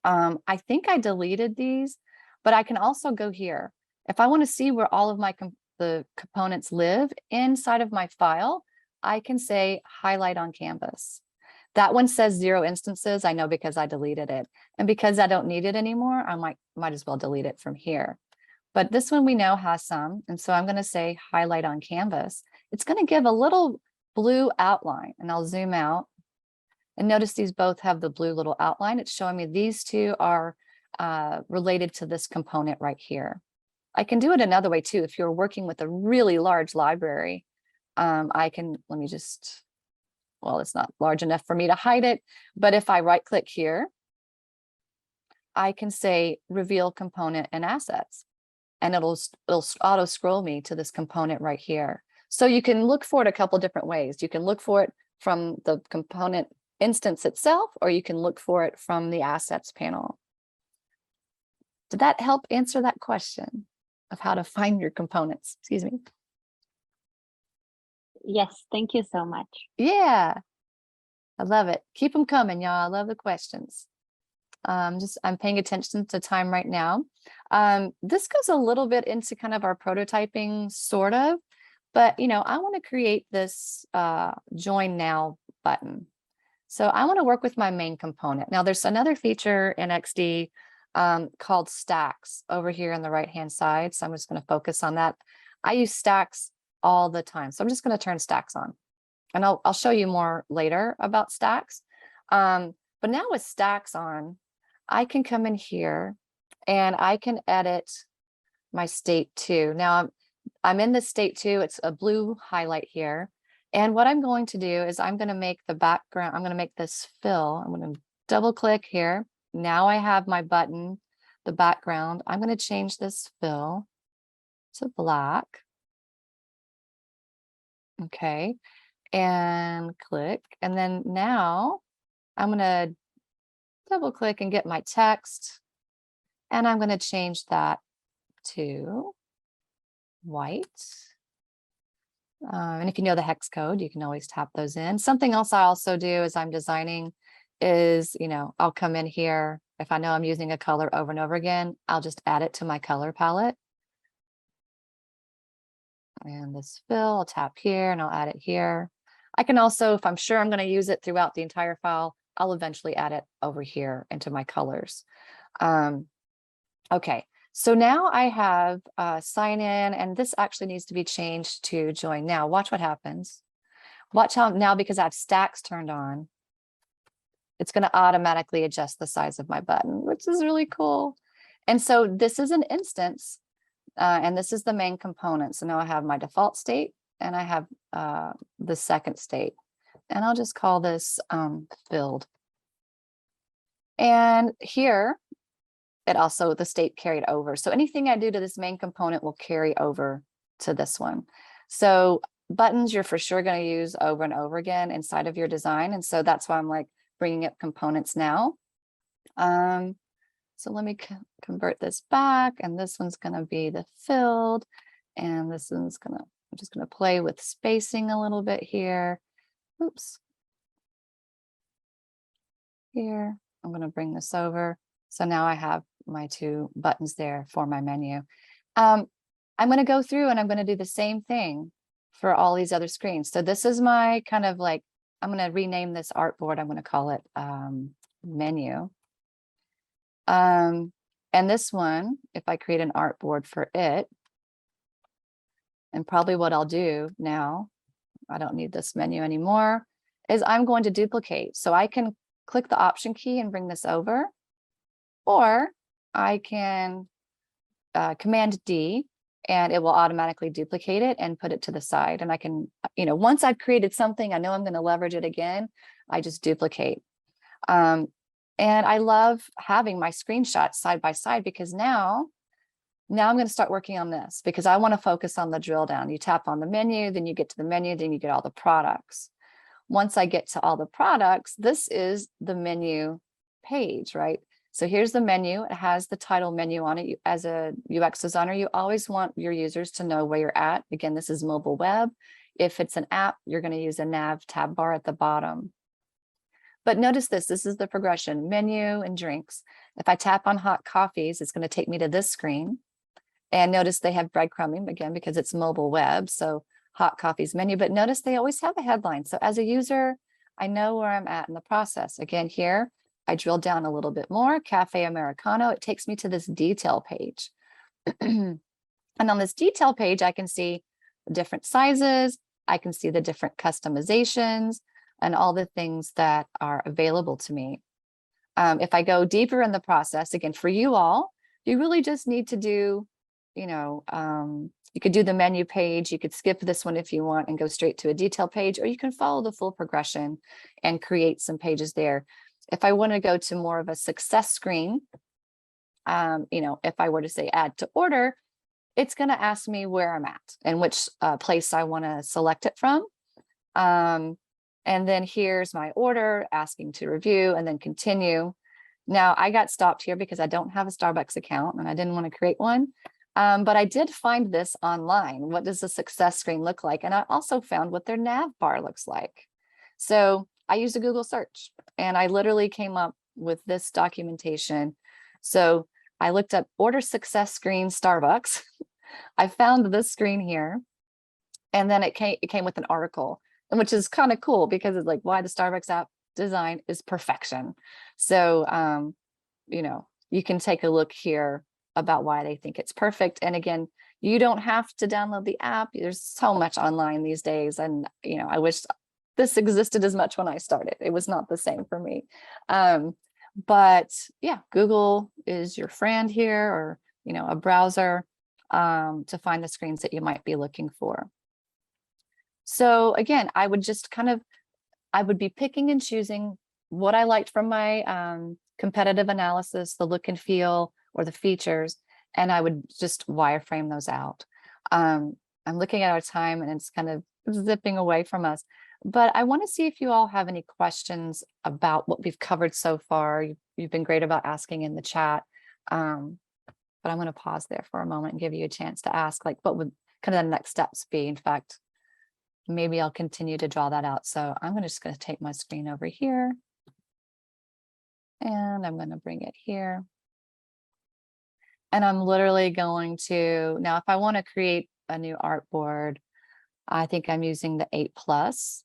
I think I deleted these, but I can also go here. If I want to see where all of my the components live inside of my file, I can say highlight on canvas. That one says 0 instances. I know because I deleted it. And because I don't need it anymore, I might as well delete it from here. But this one we know has some. And so I'm going to say highlight on canvas. It's going to give a little blue outline, and I'll zoom out. And notice these both have the blue little outline. It's showing me these two are related to this component right here. I can do it another way too. If you're working with a really large library, I can, let me just, well, it's not large enough for me to hide it, but if I right click here, I can say reveal component and assets, and it'll auto scroll me to this component right here. So you can look for it a couple different ways. You can look for it from the component instance itself, or you can look for it from the assets panel. Did that help answer that question of how to find your components? Excuse me. Yes, thank you so much. Yeah, I love it. Keep them coming, y'all. I love the questions. I'm paying attention to time right now. This goes a little bit into kind of our prototyping, sort of, but you know, I want to create this join now button. So I want to work with my main component. Now there's another feature in XD called stacks over here on the right-hand side. So I'm just going to focus on that. I use stacks all the time. So I'm just going to turn stacks on, and I'll show you more later about stacks. But now with stacks on, I can come in here and I can edit my state 2. Now I'm in the state 2. It's a blue highlight here. And what I'm going to do is I'm going to make the background, I'm going to make this fill. I'm going to double click here. Now I have my button, the background. I'm going to change this fill to black. Okay. And click. And then now I'm going to double click and get my text. And I'm going to change that to white. And if you know the hex code, you can always tap those in. Something else I also do as I'm designing is, you know, I'll come in here. If I know I'm using a color over and over again, I'll just add it to my color palette. And this fill, I'll tap here and I'll add it here. I can also, if I'm sure I'm going to use it throughout the entire file, I'll eventually add it over here into my colors. Okay. So now I have sign in, and this actually needs to be changed to join now. Watch what happens. Watch how now, because I have stacks turned on, it's going to automatically adjust the size of my button, which is really cool. And so this is an instance, and this is the main component. So now I have my default state and I have the second state, and I'll just call this filled. And here, it also, the state carried over. So anything I do to this main component will carry over to this one. So buttons you're for sure going to use over and over again inside of your design. And so that's why I'm like bringing up components now. So let me convert this back, and this one's going to be the filled, and this one's going to, I'm just going to play with spacing a little bit here. Oops. Here, I'm going to bring this over. So now I have my 2 buttons there for my menu. I'm going to go through and I'm going to do the same thing for all these other screens. So this is my kind of like, I'm going to rename this artboard. I'm going to call it menu. And this one, if I create an artboard for it, and probably what I'll do now, I don't need this menu anymore, is I'm going to duplicate. So I can click the Option key and bring this over, or I can Command D and it will automatically duplicate it and put it to the side. And I can, once I've created something, I know I'm going to leverage it again, I just duplicate. And I love having my screenshots side by side, because now I'm going to start working on this, because I want to focus on the drill down. You tap on the menu, then you get to the menu, then you get all the products. Once I get to all the products, this is the menu page, right? So here's the menu. It has the title menu on it. As a UX designer, you always want your users to know where you're at. Again, this is mobile web. If it's an app, you're going to use a nav tab bar at the bottom. But notice this is the progression: menu and drinks. If I tap on hot coffees, it's going to take me to this screen. And notice they have breadcrumbing, again, because it's mobile web. So hot coffees menu, but notice they always have a headline. So as a user, I know where I'm at in the process. Again, here, I drill down a little bit more, Cafe Americano. It takes me to this detail page. And on this detail page, I can see the different sizes. I can see the different customizations and all the things that are available to me. If I go deeper in the process, again, for you all, you really just need to do, you could do the menu page. You could skip this one if you want and go straight to a detail page, or you can follow the full progression and create some pages there. If I want to go to more of a success screen, if I were to say add to order, it's going to ask me where I'm at and which place I want to select it from. And then here's my order, asking to review and then continue. Now I got stopped here because I don't have a Starbucks account and I didn't want to create one. But I did find this online. What does the success screen look like? And I also found what their nav bar looks like. So I used a Google search and I literally came up with this documentation. So I looked up order success screen Starbucks. I found this screen here, and then it came with an article, which is kind of cool because it's like why the Starbucks app design is perfection. So, you can take a look here about why they think it's perfect. And again, you don't have to download the app. There's so much online these days. And, I wish this existed as much when I started. It was not the same for me. But yeah, Google is your friend here, or, a browser to find the screens that you might be looking for. So again, I would just I would be picking and choosing what I liked from my competitive analysis, the look and feel, or the features, and I would just wireframe those out. I'm looking at our time and it's kind of zipping away from us, but I want to see if you all have any questions about what we've covered so far. You've been great about asking in the chat, but I'm going to pause there for a moment and give you a chance to ask, like, what would kind of the next steps be? In fact, maybe I'll continue to draw that out. So I'm just going to take my screen over here and I'm going to bring it here. And I'm literally going to, now if I want to create a new artboard, I think I'm using the 8+.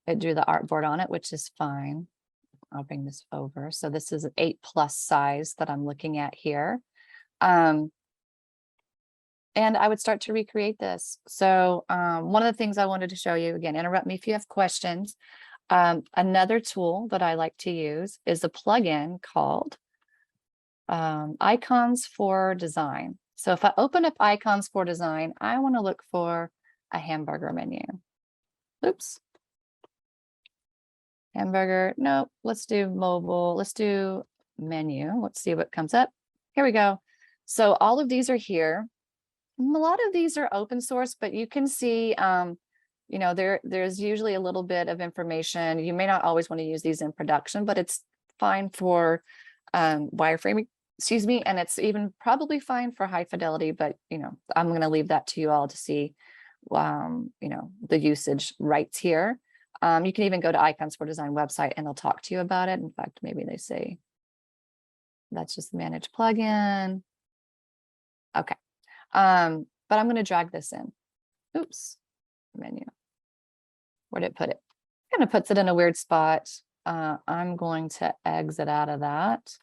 It drew the artboard on it, which is fine. I'll bring this over. So this is an 8+ size that I'm looking at here. And I would start to recreate this. So one of the things I wanted to show you, again, interrupt me if you have questions. Another tool that I like to use is a plugin called Icons for Design. So if I open up Icons for Design, I want to look for a hamburger menu. Oops. Hamburger. Nope. Let's do mobile. Let's do menu. Let's see what comes up. Here we go. So all of these are here. A lot of these are open source, but you can see, there's usually a little bit of information. You may not always want to use these in production, but it's fine for wireframing, and it's even probably fine for high fidelity, but I'm going to leave that to you all to see, the usage rights here. You can even go to Icons for Design website and they'll talk to you about it. In fact, maybe they say that's just manage plugin. Okay. But I'm going to drag this in. Oops, menu. Where did it put it? Kind of puts it in a weird spot. I'm going to exit out of that.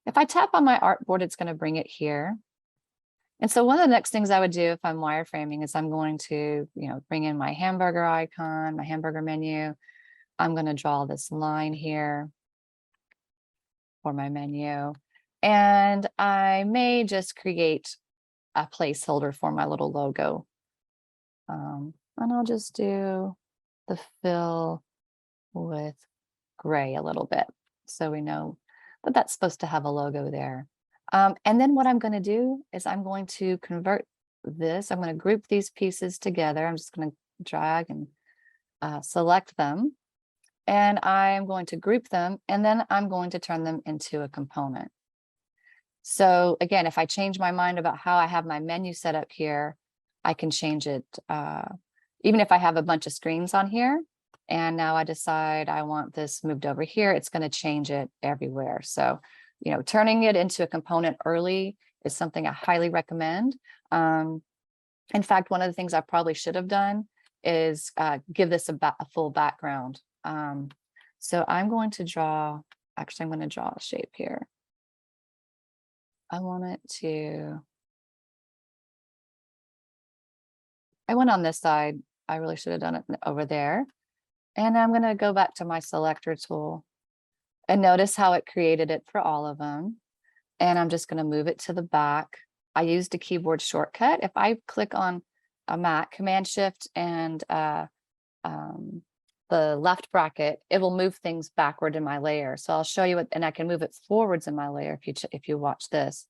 If I tap on my artboard, it's going to bring it here. And so one of the next things I would do if I'm wireframing is I'm going to, bring in my hamburger icon, my hamburger menu. I'm going to draw this line here for my menu. And I may just create a placeholder for my little logo. And I'll just do the fill with gray a little bit, so we know that that's supposed to have a logo there. And then what I'm going to do is I'm going to convert this. I'm going to group these pieces together. I'm just going to drag and select them, and I'm going to group them, and then I'm going to turn them into a component. So again, if I change my mind about how I have my menu set up here, I can change it. Even if I have a bunch of screens on here, and now I decide I want this moved over here, it's going to change it everywhere. So, you know, turning it into a component early is something I highly recommend. In fact, one of the things I probably should have done is give this a full background. So I'm going to draw, actually, I'm going to draw a shape here. I want it to, I went on this side. I really should have done it over there. And I'm going to go back to my selector tool and notice how it created it for all of them. And I'm just going to move it to the back. I used a keyboard shortcut. If I click on a Mac, Command Shift and the left bracket, it will move things backward in my layer. So I'll show you it, and I can move it forwards in my layer if you watch this.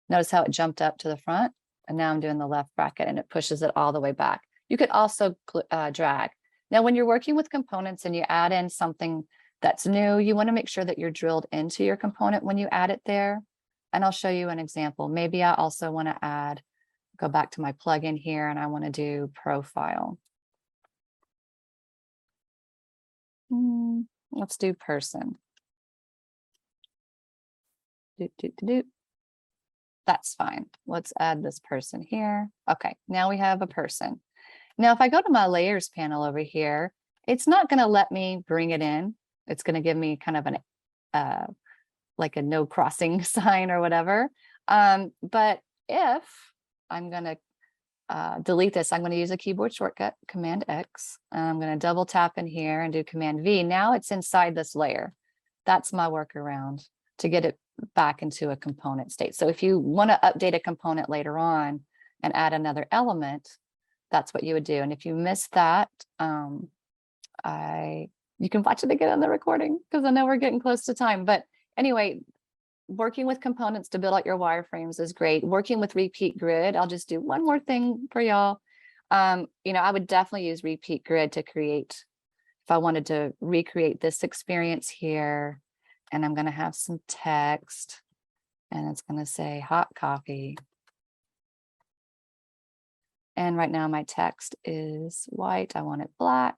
Notice how it jumped up to the front, and now I'm doing the left bracket and it pushes it all the way back. You could also drag. Now, when you're working with components and you add in something that's new, you want to make sure that you're drilled into your component when you add it there. And I'll show you an example. Maybe I also want to go back to my plugin here, and I want to do profile. Let's do person. That's fine. Let's add this person here. Okay, now we have a person. Now, if I go to my layers panel over here, it's not going to let me bring it in. It's going to give me kind of an like a no crossing sign or whatever. But if I'm going to delete this, I'm going to use a keyboard shortcut, Command X. And I'm going to double tap in here and do Command V. Now it's inside this layer. That's my workaround to get it back into a component state. So if you want to update a component later on and add another element, that's what you would do. And if you missed that, you can watch it again on the recording, because I know we're getting close to time. But anyway, working with components to build out your wireframes is great. Working with repeat grid, I'll just do one more thing for y'all. You know, I would definitely use repeat grid to create, if I wanted to recreate this experience here, and I'm going to have some text, and it's going to say hot coffee. And right now my text is white. I want it black.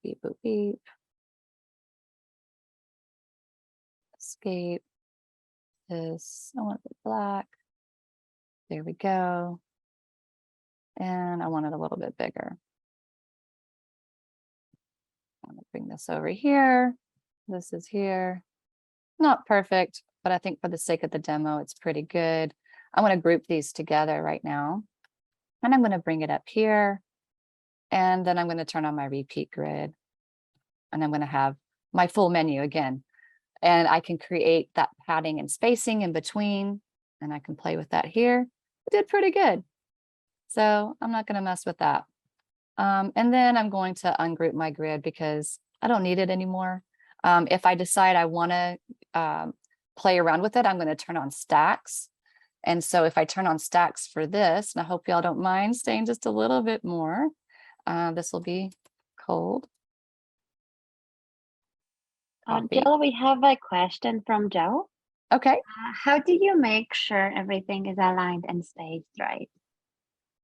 Beep, boop, beep. Escape this. I want it black. There we go. And I want it a little bit bigger. I'm going to bring this over here. This is here. Not perfect, but I think for the sake of the demo, it's pretty good. I want to group these together right now. And I'm going to bring it up here. And then I'm going to turn on my repeat grid. And I'm going to have my full menu again. And I can create that padding and spacing in between. And I can play with that here. It did pretty good. So I'm not going to mess with that. And then I'm going to ungroup my grid because I don't need it anymore. If I decide I want to play around with it, I'm going to turn on stacks. And so if I turn on stacks for this, and I hope y'all don't mind staying just a little bit more, this will be cold. Jill, we have a question from Joe. Okay. How do you make sure everything is aligned and spaced right?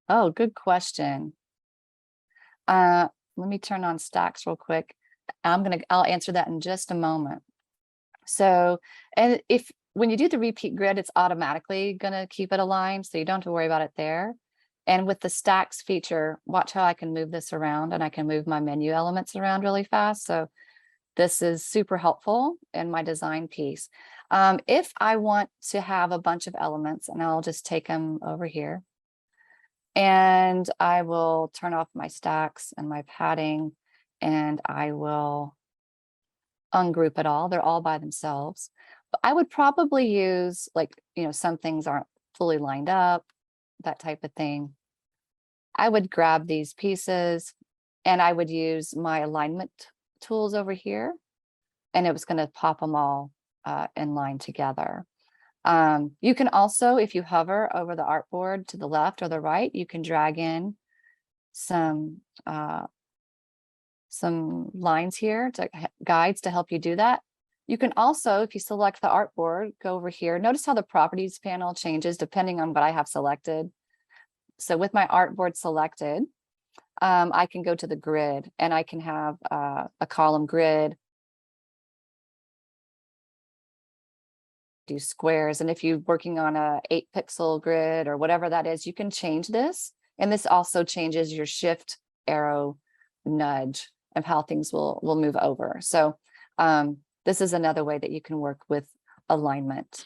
Oh, good question. Let me turn on stacks real quick. I'll answer that in just a moment. So, and when you do the repeat grid, it's automatically gonna keep it aligned, so you don't have to worry about it there. And with the stacks feature, watch how I can move this around, and I can move my menu elements around really fast. So this is super helpful in my design piece. If I want to have a bunch of elements, and I'll just take them over here, and I will turn off my stacks and my padding, and I will ungroup it all. They're all by themselves. I would probably use like, some things aren't fully lined up, that type of thing. I would grab these pieces and I would use my alignment tools over here, and it was going to pop them all in line together. You can also, if you hover over the artboard to the left or the right, you can drag in some lines here to guides to help you do that. You can also, if you select the artboard, go over here. Notice how the properties panel changes depending on what I have selected. So with my artboard selected, I can go to the grid and I can have a column grid, do squares. And if you're working on a 8-pixel grid or whatever that is, you can change this. And this also changes your shift arrow nudge of how things will move over. So this is another way that you can work with alignment.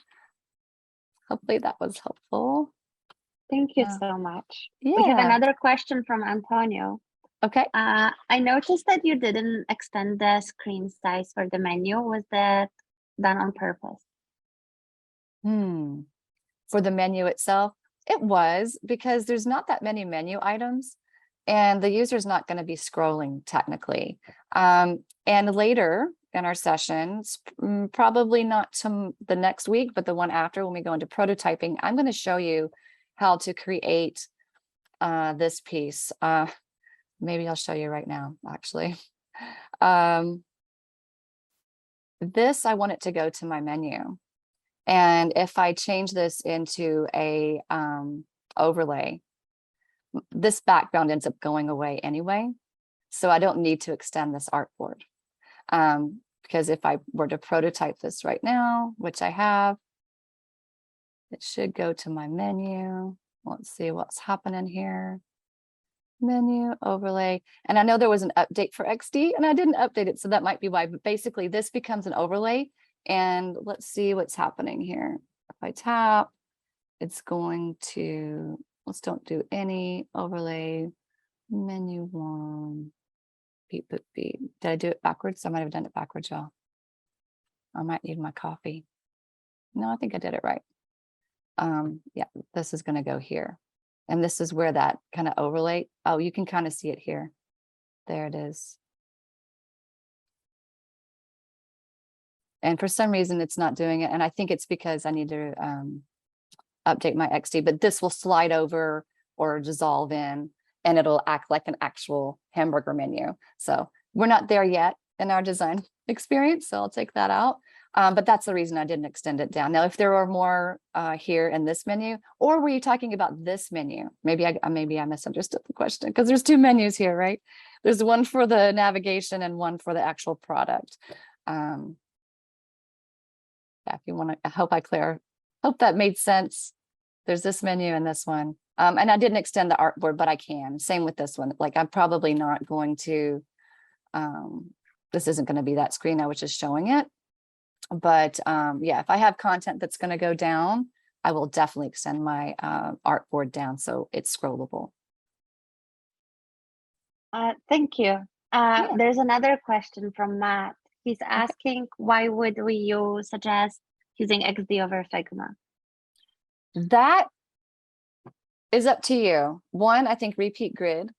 Hopefully that was helpful. Thank you so much. Yeah. We have another question from Antonio. Okay. I noticed that you didn't extend the screen size for the menu. Was that done on purpose? For the menu itself, it was, because there's not that many menu items and the user's not going to be scrolling technically. And later in our sessions, probably not to the next week, but the one after, when we go into prototyping, I'm going to show you how to create this piece. Maybe I'll show you right now, actually. This, I want it to go to my menu. And if I change this into a overlay, this background ends up going away anyway. So I don't need to extend this artboard. Because if I were to prototype this right now, which I have, it should go to my menu. Let's see what's happening here. Menu, overlay. And I know there was an update for XD and I didn't update it. So that might be why, but basically this becomes an overlay. And let's see what's happening here. If I tap, it's going to, let's don't do any overlay, menu one, beep, beep, beep. Did I do it backwards? I might have done it backwards, y'all. I might need my coffee. No, I think I did it right. Yeah, this is going to go here. And this is where that kind of overlay, oh, you can kind of see it here. There it is. And for some reason, it's not doing it. And I think it's because I need to update my XD, but this will slide over or dissolve in, and it'll act like an actual hamburger menu. So we're not there yet in our design experience, so I'll take that out. But that's the reason I didn't extend it down. Now, if there are more here in this menu, or were you talking about this menu? Maybe I misunderstood the question, because there's two menus here, right? There's one for the navigation and one for the actual product. If you want to, I hope that made sense. There's this menu and this one. And I didn't extend the artboard, but I can. Same with this one. Like I'm probably not going to, this isn't going to be that screen. I was just showing it. But yeah, if I have content that's going to go down, I will definitely extend my artboard down so it's scrollable. Thank you. There's another question from Matt. He's asking, why would you suggest using XD over Figma? That is up to you. One, I think repeat grid.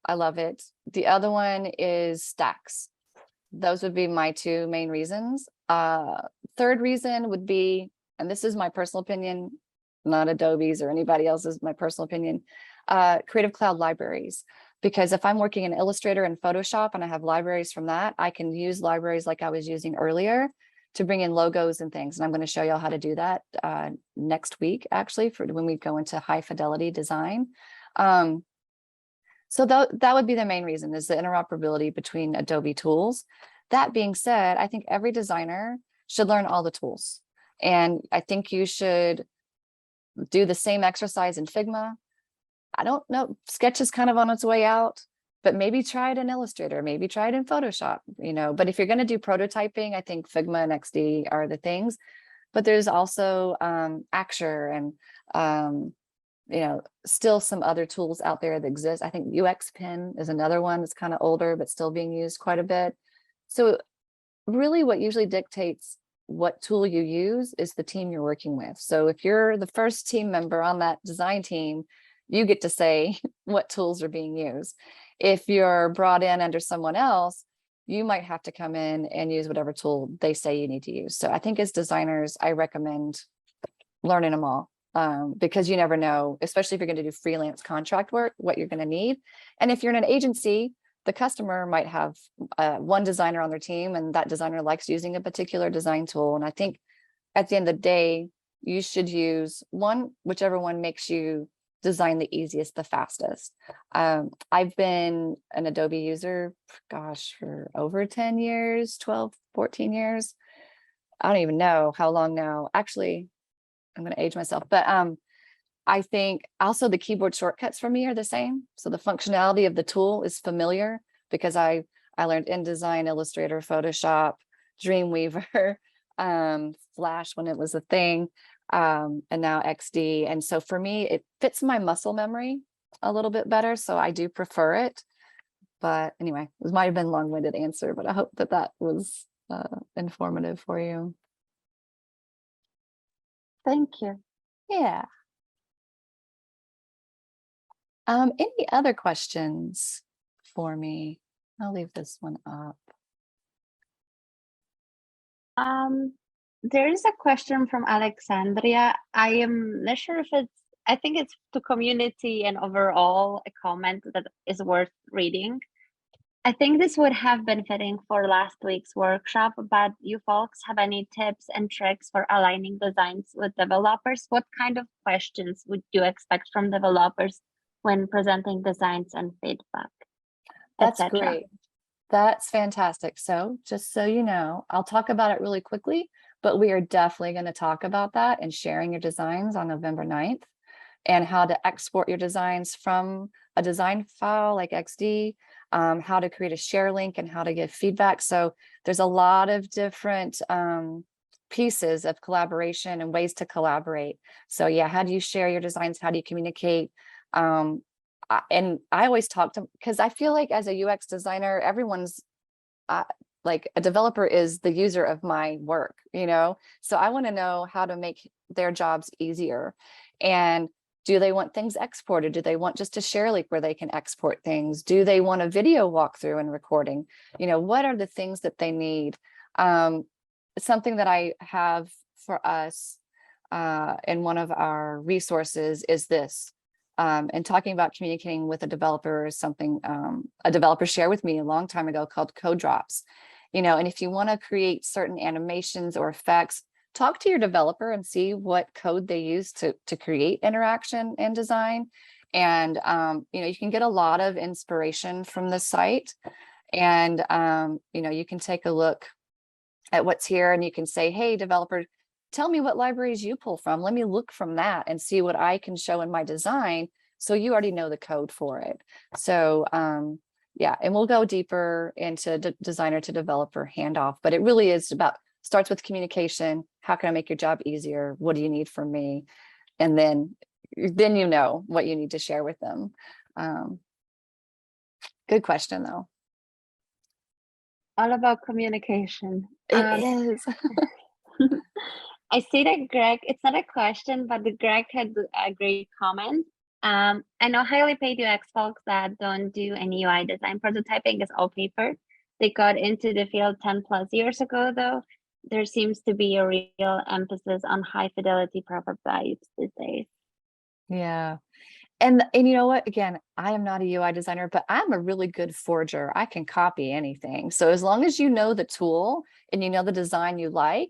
I love it. The other one is stacks. Those would be my two main reasons. Third reason would be, and this is my personal opinion, not Adobe's or anybody else's, my personal opinion, Creative Cloud libraries. Because if I'm working in Illustrator and Photoshop and I have libraries from that, I can use libraries like I was using earlier to bring in logos and things. And I'm going to show y'all how to do that next week, actually, for when we go into high fidelity design. So that would be the main reason, is the interoperability between Adobe tools. That being said, I think every designer should learn all the tools. And I think you should do the same exercise in Figma. I don't know, Sketch is kind of on its way out, but maybe try it in Illustrator, maybe try it in Photoshop, but if you're going to do prototyping, I think Figma and XD are the things. But there's also Axure and still some other tools out there that exist. I think UX Pen is another one that's kind of older, but still being used quite a bit. So really what usually dictates what tool you use is the team you're working with. So if you're the first team member on that design team, you get to say what tools are being used. If you're brought in under someone else, you might have to come in and use whatever tool they say you need to use. So I think as designers, I recommend learning them all, because you never know, especially if you're going to do freelance contract work, what you're going to need. And if you're in an agency, the customer might have one designer on their team, and that designer likes using a particular design tool. And I think at the end of the day, you should use whichever one makes you design the easiest, the fastest. I've been an Adobe user, gosh, for over 10 years, 12, 14 years. I don't even know how long now. Actually, I'm going to age myself, but I think also the keyboard shortcuts for me are the same. So the functionality of the tool is familiar because I learned InDesign, Illustrator, Photoshop, Dreamweaver, Flash when it was a thing, and now XD. And so for me, it fits my muscle memory a little bit better. So I do prefer it. But anyway, it might have been a long-winded answer, but I hope that that was informative for you. Thank you. Yeah. Any other questions for me? I'll leave this one up. There is a question from Alexandria. I am not sure if I think it's to community and overall a comment that is worth reading. I think this would have been fitting for last week's workshop, but you folks have any tips and tricks for aligning designs with developers? What kind of questions would you expect from developers when presenting designs and feedback? That's great. That's fantastic. So just so you know, I'll talk about it really quickly, but we are definitely going to talk about that and sharing your designs on November 9th, and how to export your designs from a design file like XD, how to create a share link, and how to give feedback. So there's a lot of different pieces of collaboration and ways to collaborate. So yeah, how do you share your designs? How do you communicate? And I always talk to, because I feel like as a UX designer, everyone's like a developer is the user of my work, you know? So I want to know how to make their jobs easier. And do they want things exported? Do they want just a share link where they can export things? Do they want a video walkthrough and recording? You know, what are the things that they need? Something that I have for us in one of our resources is this. And talking about communicating with a developer is something a developer shared with me a long time ago called code drops. You know, and if you want to create certain animations or effects, talk to your developer and see what code they use to create interaction and design. And, you know, you can get a lot of inspiration from the site. And, you know, you can take a look at what's here and you can say, hey, developer, tell me what libraries you pull from. Let me look from that and see what I can show in my design. So you already know the code for it. So, yeah, and we'll go deeper into designer to developer handoff, but it really is about, starts with communication. How can I make your job easier? What do you need from me? And then you know what you need to share with them. Good question though. All about communication. It is. I see that Greg, it's not a question, but Greg had a great comment. I know highly paid UX folks that don't do any UI design. Prototyping is all paper. They got into the field 10 plus years ago, though. There seems to be a real emphasis on high fidelity prototypes these days. Yeah. And you know what, again, I am not a UI designer, but I'm a really good forger. I can copy anything. So as long as you know the tool and you know the design you like,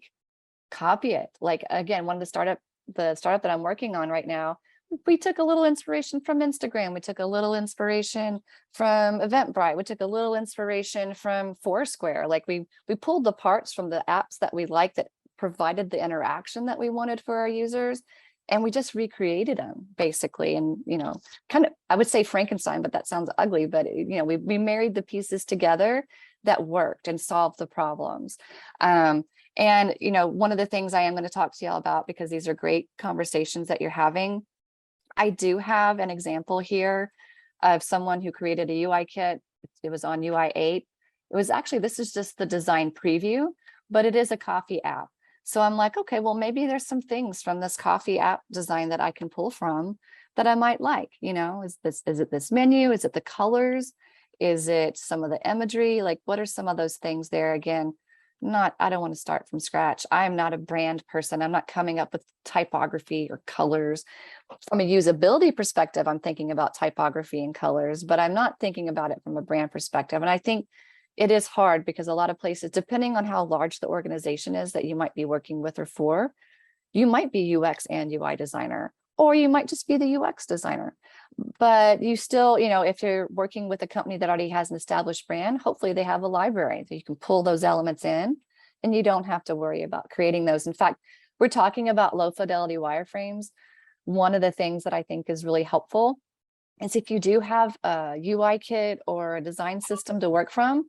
copy it. Like, again, one of the startup that I'm working on right now, we took a little inspiration from Instagram. We took a little inspiration from Eventbrite. We took a little inspiration from Foursquare. Like we pulled the parts from the apps that we liked that provided the interaction that we wanted for our users. And we just recreated them basically. And, you know, kind of, I would say Frankenstein, but that sounds ugly, but you know, we married the pieces together that worked and solved the problems. And, you know, one of the things I am going to talk to y'all about, because these are great conversations that you're having, I do have an example here of someone who created a UI kit. It was on UI 8. It was actually, this is just the design preview, but it is a coffee app. So I'm like, okay, well, maybe there's some things from this coffee app design that I can pull from that I might like, is it this menu? Is it the colors? Is it some of the imagery? Like, what are some of those things there? Again, I don't want to start from scratch. I am not a brand person. I'm not coming up with typography or colors. From a usability perspective, I'm thinking about typography and colors, but I'm not thinking about it from a brand perspective. And I think it is hard because a lot of places, depending on how large the organization is that you might be working with or for, you might be UX and UI designer, or you might just be the UX designer. But you still, if you're working with a company that already has an established brand, hopefully they have a library so you can pull those elements in and you don't have to worry about creating those. In fact, we're talking about low fidelity wireframes. One of the things that I think is really helpful is if you do have a UI kit or a design system to work from,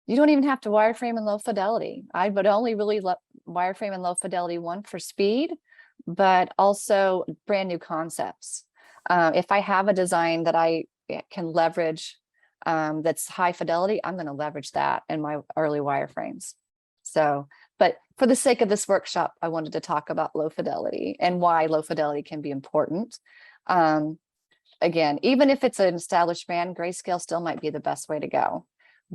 you don't even have to wireframe in low fidelity. I would only really wireframe in low fidelity, one, for speed, but also brand new concepts. If I have a design that I can leverage that's high fidelity, I'm going to leverage that in my early wireframes. So, but for the sake of this workshop, I wanted to talk about low fidelity and why low fidelity can be important. Again, even if it's an established brand, grayscale still might be the best way to go.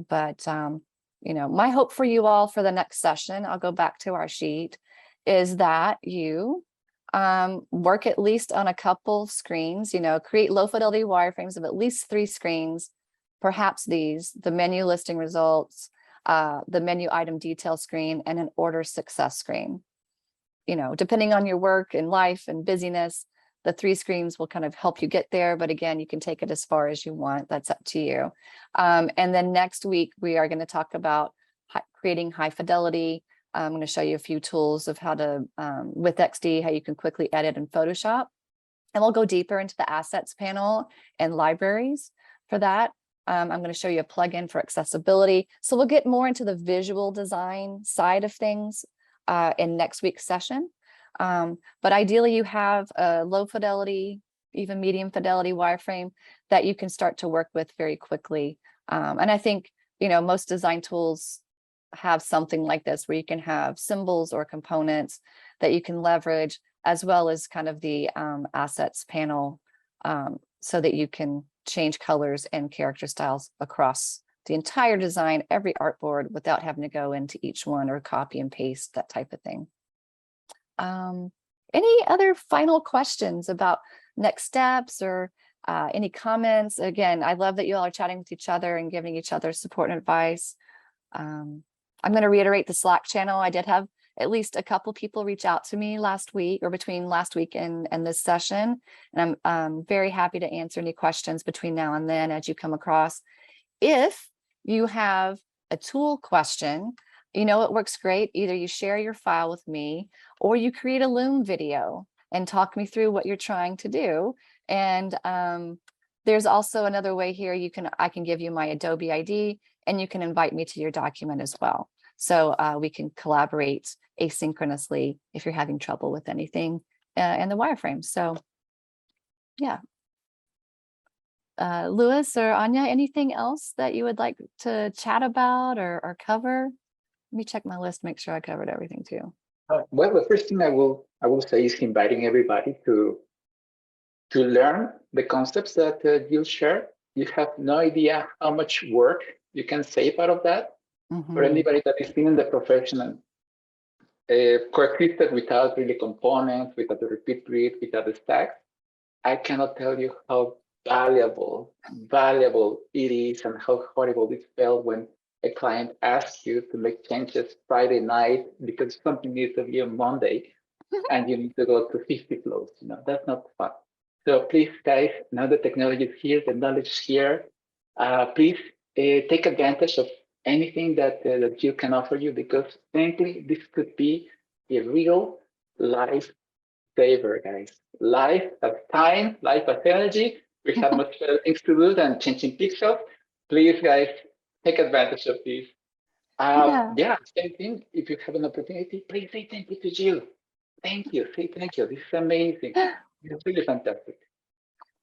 But, my hope for you all for the next session, I'll go back to our sheet, is that you work at least on a couple screens, create low fidelity wireframes of at least 3 screens, perhaps the menu listing results, the menu item detail screen, and an order success screen. Depending on your work and life and busyness, the 3 screens will kind of help you get there. But again, you can take it as far as you want. That's up to you. And then next week, we are going to talk about creating high fidelity. I'm going to show you a few tools of how to, with XD, how you can quickly edit in Photoshop. And we'll go deeper into the assets panel and libraries for that. I'm going to show you a plugin for accessibility. So we'll get more into the visual design side of things in next week's session. But ideally you have a low fidelity, even medium fidelity wireframe that you can start to work with very quickly. And I think, most design tools have something like this where you can have symbols or components that you can leverage, as well as kind of the assets panel, so that you can change colors and character styles across the entire design, every artboard, without having to go into each one or copy and paste, that type of thing. Any other final questions about next steps or any comments? Again, I love that you all are chatting with each other and giving each other support and advice. I'm going to reiterate the Slack channel. I did have at least a couple people reach out to me last week or between last week and this session. And I'm very happy to answer any questions between now and then as you come across. If you have a tool question, it works great. Either you share your file with me or you create a Loom video and talk me through what you're trying to do. And there's also another way here. I can give you my Adobe ID and you can invite me to your document as well. So we can collaborate asynchronously if you're having trouble with anything in the wireframe. So yeah. Louis or Anya, anything else that you would like to chat about or cover? Let me check my list, make sure I covered everything too. Well, the first thing I will say is inviting everybody to learn the concepts that Jill shared. You have no idea how much work you can save out of that. For anybody that is still in the profession and coexisted without really components, without the repeat read, without the stacks, I cannot tell you how valuable it is and how horrible it felt when a client asks you to make changes Friday night because something needs to be on Monday and you need to go to 50 flows. That's not fun. So please, guys, now the technology is here, the knowledge is here. Please take advantage of anything that you can offer you, because frankly, this could be a real life saver, guys. Life has time, life has energy. We have much better things to do than changing pixels. Please, guys, take advantage of this. Yeah, same thing. If you have an opportunity, please say thank you to Jill. Thank you. Say thank you. This is amazing. It's really fantastic.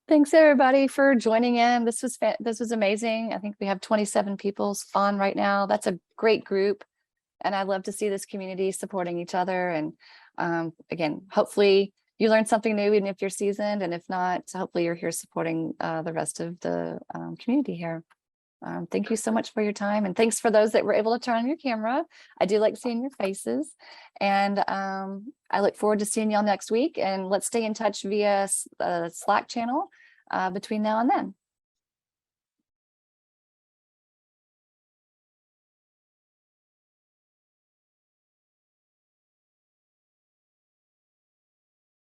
Thanks everybody for joining in. This was amazing. I think we have 27 people on right now. That's a great group. And I love to see this community supporting each other. And again, hopefully you learned something new, even if you're seasoned. And if not, hopefully you're here supporting the rest of the community here. Thank you so much for your time. And thanks for those that were able to turn on your camera. I do like seeing your faces. And I look forward to seeing y'all next week. And let's stay in touch via Slack channel between now and then.